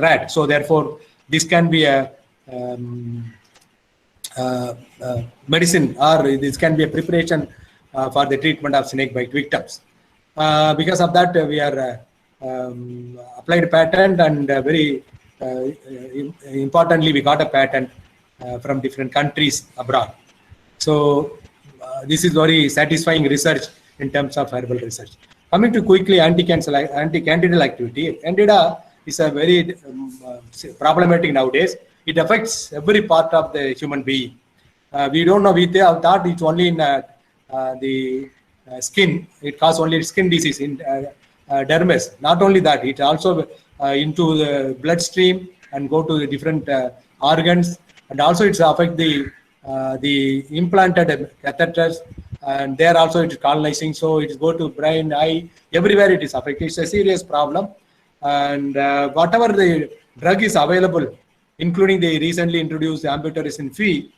[SPEAKER 2] rat. So therefore, this can be a medicine, or this can be a preparation for the treatment of snake bite victims. Because of that, we are applied a patent, and very importantly, we got a patent from different countries abroad. So this is very satisfying research in terms of herbal research. Coming to quickly anti-candidal activity, Candida is a very problematic nowadays. it affects every part of the human being. We don't know, we thought it's only in the skin, it causes only skin disease in dermis. Not only that, it also into the bloodstream and go to the different organs, and also it's affect the implanted catheters, and there also it is colonizing, so it is go to brain, eye, everywhere it is affected. It's a serious problem, and whatever the drug is available, including the recently introduced amphotericin B,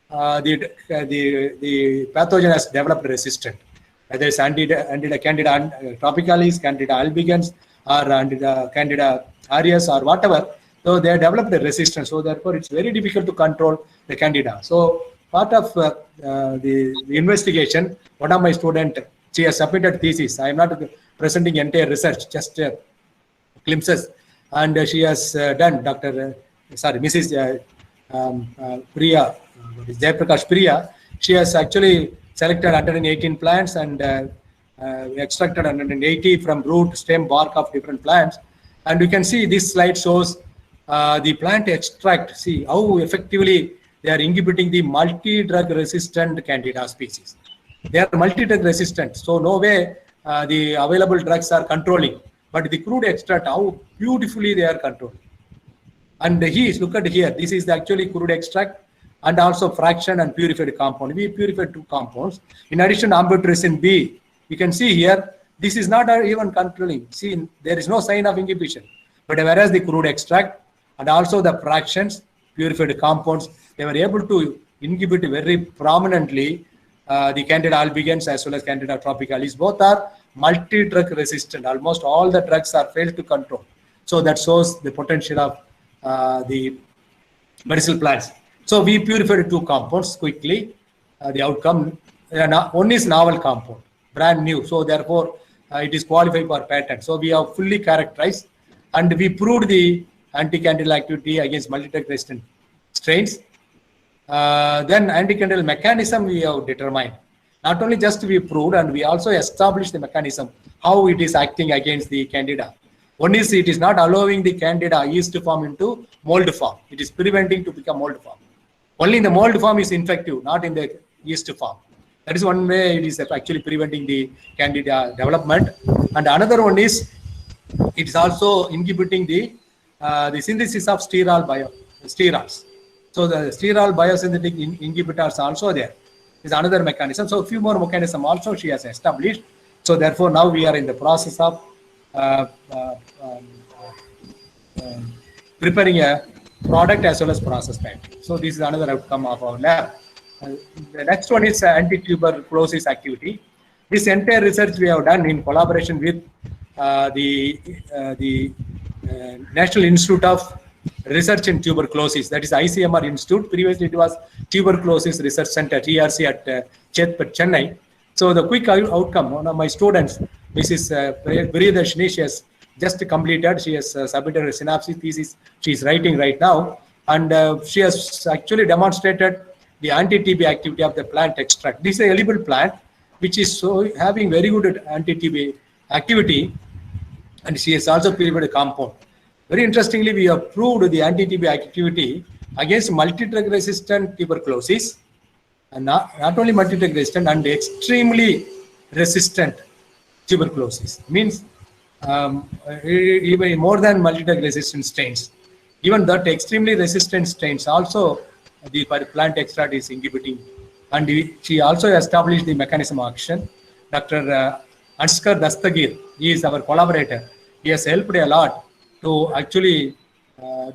[SPEAKER 2] the pathogen has developed resistant, whether it's Candida tropicalis, Candida albicans, or Candida aureus or whatever. So they have developed a resistance. So therefore, it's very difficult to control the Candida. So part of the investigation, one of my students, she has submitted thesis. I am not presenting entire research, just glimpses, and she has done Mrs. Priya, Jayaprakash Priya. She has actually selected 118 plants and extracted 180 from root, stem, bark of different plants. And you can see this slide shows the plant extract. See how effectively they are inhibiting the multi-drug resistant Candida species. They are multi-drug resistant, so no way the available drugs are controlling. But the crude extract, how beautifully they are controlling. And look at here, this is actually crude extract and also fraction and purified compound. We purified 2 compounds. In addition, amphotericin B, you can see here, this is not even controlling. See, there is no sign of inhibition. But whereas the crude extract and also the fractions, purified compounds, they were able to inhibit very prominently the Candida albicans as well as Candida tropicalis. Both are multi-drug resistant. Almost all the drugs are failed to control. So that shows the potential of the medicinal plants. So we purified 2 compounds quickly. The outcome, one is novel compound, brand new. So therefore, it is qualified for patent. So we have fully characterized, and we proved the anti-candidal activity against multi-drug resistant strains. Then anti-candidal mechanism we have determined. Not only just we proved, and we also established the mechanism, how it is acting against the Candida. One is it is not allowing the Candida yeast to form into mold form. It is preventing to become mold form. Only in the mold form is infective, not in the yeast form. That is one way it is actually preventing the Candida development. And another one is it is also inhibiting the synthesis of sterols. So the sterol biosynthetic inhibitors also there is another mechanism. So a few more mechanisms also she has established. So therefore now we are in the process of preparing a product as well as process type. So this is another outcome of our lab. The next one is anti-tuberculosis activity. This entire research we have done in collaboration with the National Institute of Research in Tuberculosis, that is ICMR Institute. Previously it was Tuberculosis Research Center, TRC at Chetpet, Chennai. So the quick outcome, one of my students, Mrs. Priyadarshini, she has just completed, she has submitted a synopsis thesis, she is writing right now, and she has actually demonstrated the anti-TB activity of the plant extract. This is an edible plant which is having very good anti-TB activity, and she has also purified a compound. Very interestingly, we have proved the anti-TB activity against multi-drug resistant tuberculosis, and not only multi-drug resistant and extremely resistant tuberculosis. Means even more than multi-drug resistant strains. Even that extremely resistant strains also the plant extract is inhibiting. And she also established the mechanism of action. Dr. Anskar Dastagir, he is our collaborator. He has helped a lot to actually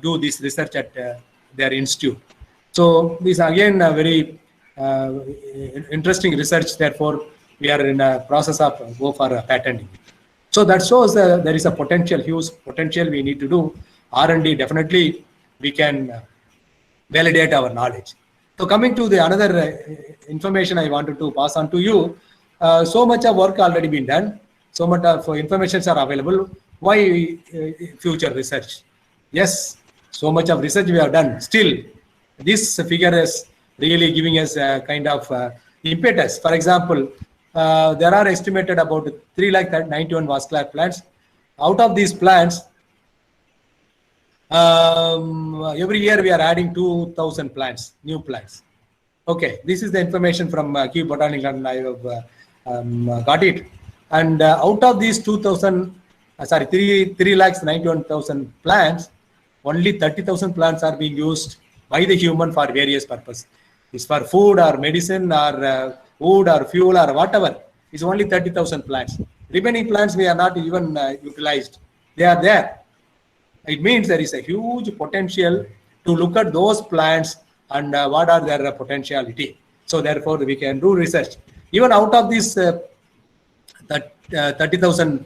[SPEAKER 2] do this research at their institute. So this again a very interesting research. Therefore, we are in a process of go for patenting. So that shows there is a potential, huge potential. We need to do R&D. Definitely, we can validate our knowledge. So coming to the another information I wanted to pass on to you. So much of work already been done. So much of informations are available. Why future research? Yes, so much of research we have done. Still, this figure is really giving us a kind of impetus. For example, there are estimated about 391 vascular plants. Out of these plants, Every year we are adding 2,000 plants, new plants. Okay, this is the information from Kew Botanic Garden. I have got it. And out of these 3 lakhs 91,000 plants, only 30,000 plants are being used by the human for various purposes. It's for food or medicine or wood or fuel or whatever. It's only 30,000 plants. Remaining plants we are not even utilized. They are there. It means there is a huge potential to look at those plants and what are their potentiality. So therefore, we can do research. Even out of these 30,000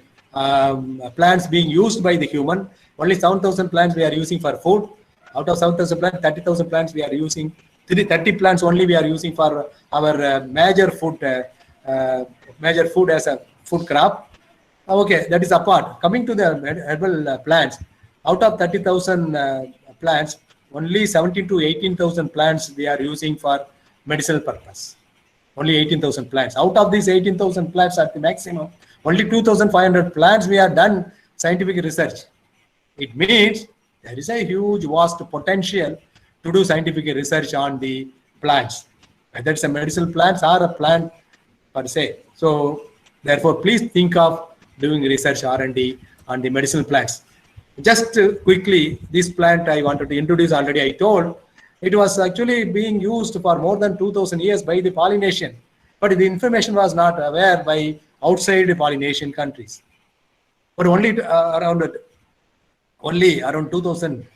[SPEAKER 2] plants being used by the human, only 7,000 plants we are using for food. Out of 7,000 plants, 30,000 plants we are using. 30 plants only we are using for our major food as a food crop. Okay, that is apart. Coming to the herbal plants, out of 30,000 plants, only 17 to 18,000 plants we are using for medicinal purpose. Only 18,000 plants. Out of these 18,000 plants at the maximum, only 2,500 plants we have done scientific research. It means there is a huge vast potential to do scientific research on the plants, whether it's a medicinal plants or a plant per se. So therefore, please think of doing research R&D on the medicinal plants. Just quickly, this plant I wanted to introduce already, I told, it was actually being used for more than 2,000 years by the Polynesian, but the information was not aware by outside the Polynesian countries. But only around 2000,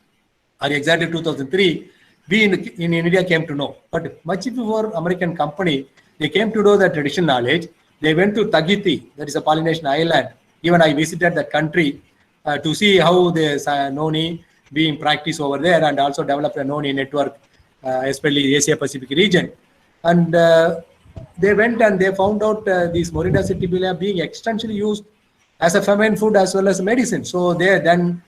[SPEAKER 2] or exactly 2003, we in India came to know. But much before American company, they came to know the traditional knowledge. They went to Tahiti, that is a Polynesian island. Even I visited that country to see how the Noni being practiced over there, and also develop a Noni network, especially the Asia Pacific region. And they went and they found out these Morinda setibulea being extensively used as a feminine food as well as medicine. So they then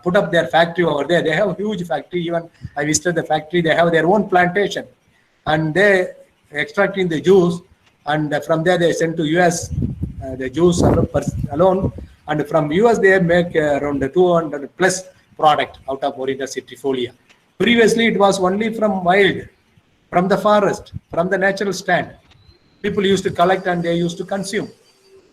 [SPEAKER 2] put up their factory over there. They have a huge factory. Even I visited the factory. They have their own plantation, and they extracting the juice, and from there they send to US the juice alone. And from US, they make around 200 plus product out of Morinda citifolia. Previously, it was only from wild, from the forest, from the natural stand. People used to collect and they used to consume.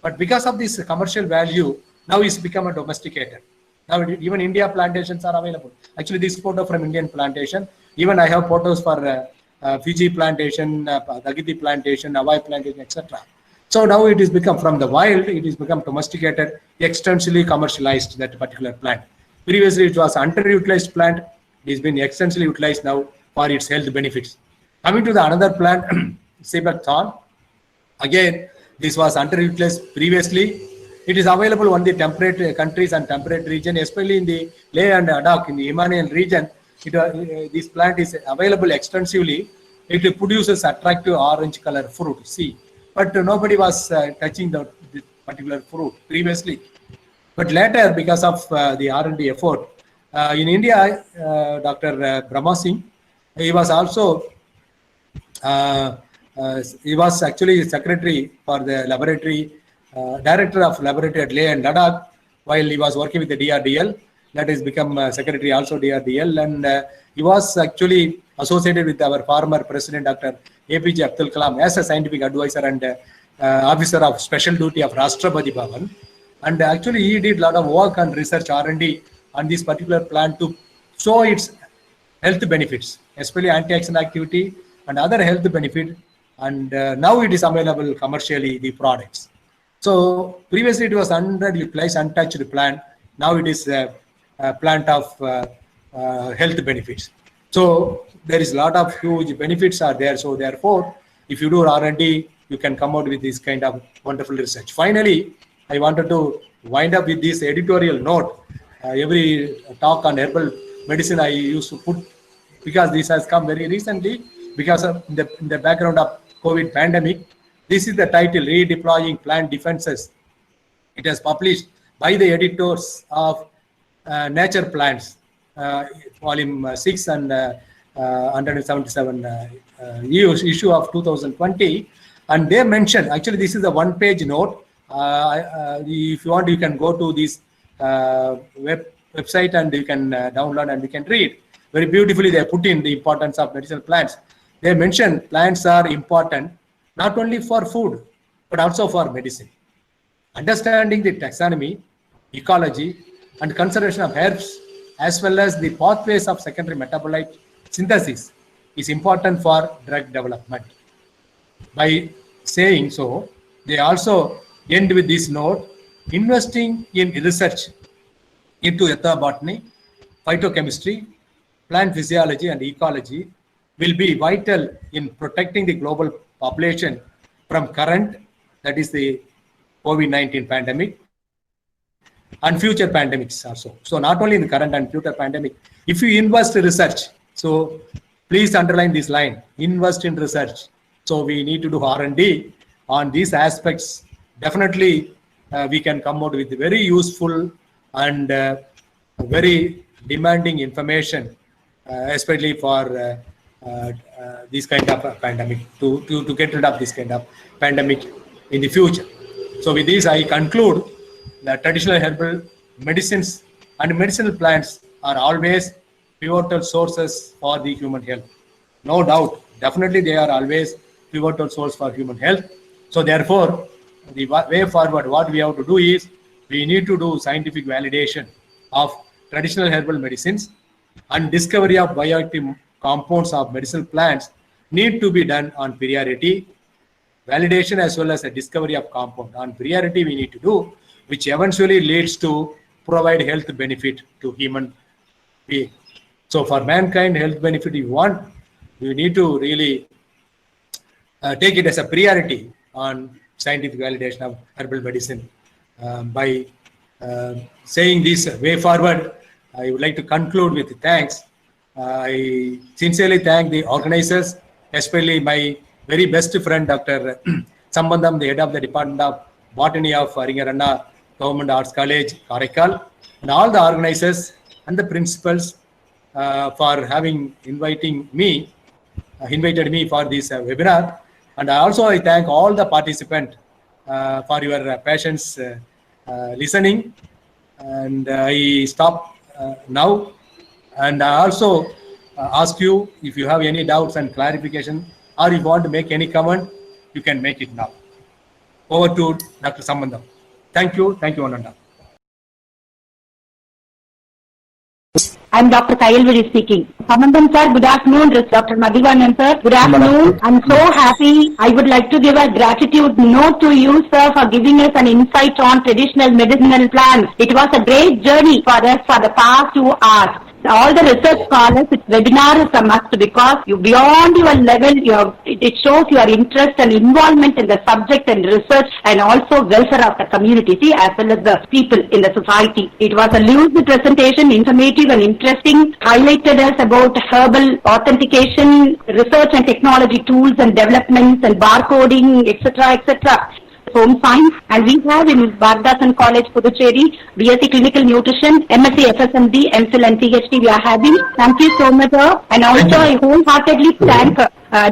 [SPEAKER 2] But because of this commercial value, now it's become a domesticated. Now even India plantations are available. Actually, this photo from Indian plantation. Even I have photos for Fiji plantation, Tahiti plantation, Hawaii plantation, etc. So now it is become from the wild, it is become domesticated, extensively commercialized, that particular plant. Previously, it was underutilized plant. It has been extensively utilized now for its health benefits. Coming to the another plant, Seebeck thorn. Again, this was underutilized previously. It is available on the temperate countries and temperate region, especially in the Leh and Ladakh, in the Himalayan region. This plant is available extensively. It produces attractive orange color fruit. See. But nobody was touching this particular fruit previously. But later, because of the R&D effort, in India, Dr. Brahma Singh, he was also, he was actually secretary for the laboratory, director of laboratory at Leh and Ladakh, while he was working with the DRDL. That has become secretary also DRDL, and he was actually associated with our former president, Dr. APJ Abdul Kalam, as a scientific advisor and officer of special duty of Rashtrapati Bhavan. And actually, he did a lot of work and research R&D on this particular plant to show its health benefits, especially antioxidant activity and other health benefit. And now it is available commercially, the products. So previously it was underutilized, untouched plant. Now it is a plant of health benefits. So there is a lot of huge benefits are there. So therefore, if you do R&D, you can come out with this kind of wonderful research. Finally, I wanted to wind up with this editorial note. Every talk on herbal medicine I used to put, because this has come very recently, because of the background of COVID pandemic. This is the title, Redeploying Plant Defenses. It is published by the editors of Nature Plants, volume 6 and 177 issue of 2020. And they mention, actually this is a one-page note. If you want, you can go to this website and you can download and you can read. Very beautifully, they put in the importance of medicinal plants. They mention plants are important not only for food, but also for medicine. Understanding the taxonomy, ecology, and conservation of herbs, as well as the pathways of secondary metabolite synthesis, is important for drug development. By saying so, they also end with this note: investing in research into ethnobotany, phytochemistry, plant physiology, and ecology will be vital in protecting the global population from current, that is the COVID-19 pandemic, and future pandemics also. So not only in the current and future pandemic, if you invest in research, so please underline this line, invest in research. So we need to do R&D on these aspects. Definitely we can come out with very useful and very demanding information, especially for this kind of pandemic, to get rid of this kind of pandemic in the future. So with this, I conclude that traditional herbal medicines and medicinal plants are always pivotal sources for the human health. No doubt, definitely they are always pivotal source for human health. So therefore, the way forward, what we have to do is, we need to do scientific validation of traditional herbal medicines, and discovery of bioactive compounds of medicinal plants need to be done on priority. Validation as well as a discovery of compound on priority we need to do, which eventually leads to provide health benefit to human being. So for mankind, health benefit you want, you need to really take it as a priority on scientific validation of herbal medicine. By saying this way forward, I would like to conclude with thanks. I sincerely thank the organizers, especially my very best friend, Dr. Sambandam, the head of the Department of Botany of Ringaranna Government Arts College, Karaikal, and all the organizers and the principals for having invited me for this webinar. And also I thank all the participants for your patience listening. And I stop now. And I also ask you, if you have any doubts and clarification, or if you want to make any comment, you can make it now. Over to Dr. Sambandam. Thank you, one and all.
[SPEAKER 3] I'm Dr. Kayalviri speaking. Sambandam sir, good afternoon. This is Dr. Madhivanan sir. Good afternoon. I'm so happy. I would like to give a gratitude note to you, sir, for giving us an insight on traditional medicinal plants. It was a great journey for us for the past 2 hours. All the research scholars, this webinar is a must because you beyond your level, it shows your interest and involvement in the subject and research and also welfare of the community as well as the people in the society. It was a lucid presentation, informative and interesting, highlighted us about herbal authentication, research and technology tools and developments and barcoding, etc., etc. Home science, and we have in Bardhasan College, Puducherry, BSc Clinical Nutrition, MSc FSMD, MPhil and PhD we are having. Thank you so much, sir. And also I wholeheartedly thank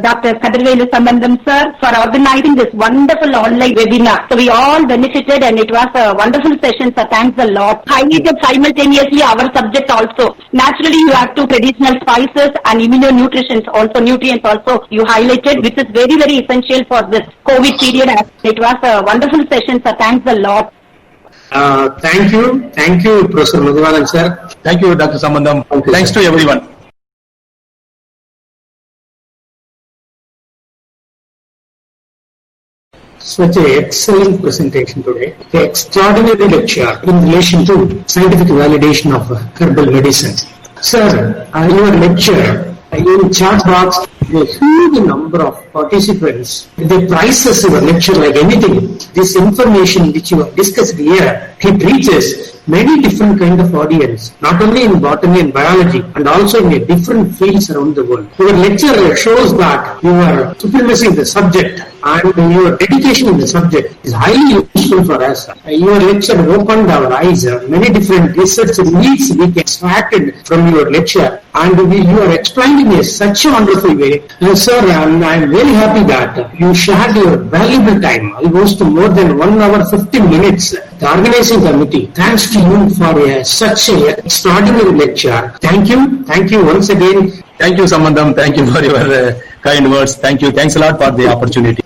[SPEAKER 3] Dr. Kadirvelu Sambandam sir for organizing this wonderful online webinar. So we all benefited and it was a wonderful session, so thanks a lot. Highlighted simultaneously our subject also. Naturally you have two traditional spices and immunonutrients also, nutrients also you highlighted, which is very, very essential for this COVID period. It was a wonderful session, so thanks a lot.
[SPEAKER 1] Thank you, Professor Madhivanan sir.
[SPEAKER 2] Thank you, Dr. Sambandam. Thanks to everyone.
[SPEAKER 1] Such an excellent presentation today. An extraordinary lecture in relation to scientific validation of herbal medicine. Sir, your lecture, in chat box, a huge number of participants, they prices your lecture like anything. This information which you have discussed here, it reaches many different kind of audience, not only in botany and biology, and also in different fields around the world. Your lecture shows that your supremacy in the subject and your dedication in the subject is highly useful for us. Your lecture opened our eyes. Many different research needs we extracted from your lecture. and you are explaining in such a wonderful way. Sir, I'm very happy that you shared your valuable time, almost more than 1 hour 15 minutes. The organizing committee, thanks to you for such an extraordinary lecture. Thank you once again.
[SPEAKER 4] Thank you, Samandam. Thank you for your kind words. Thank you. Thanks a lot for the opportunity.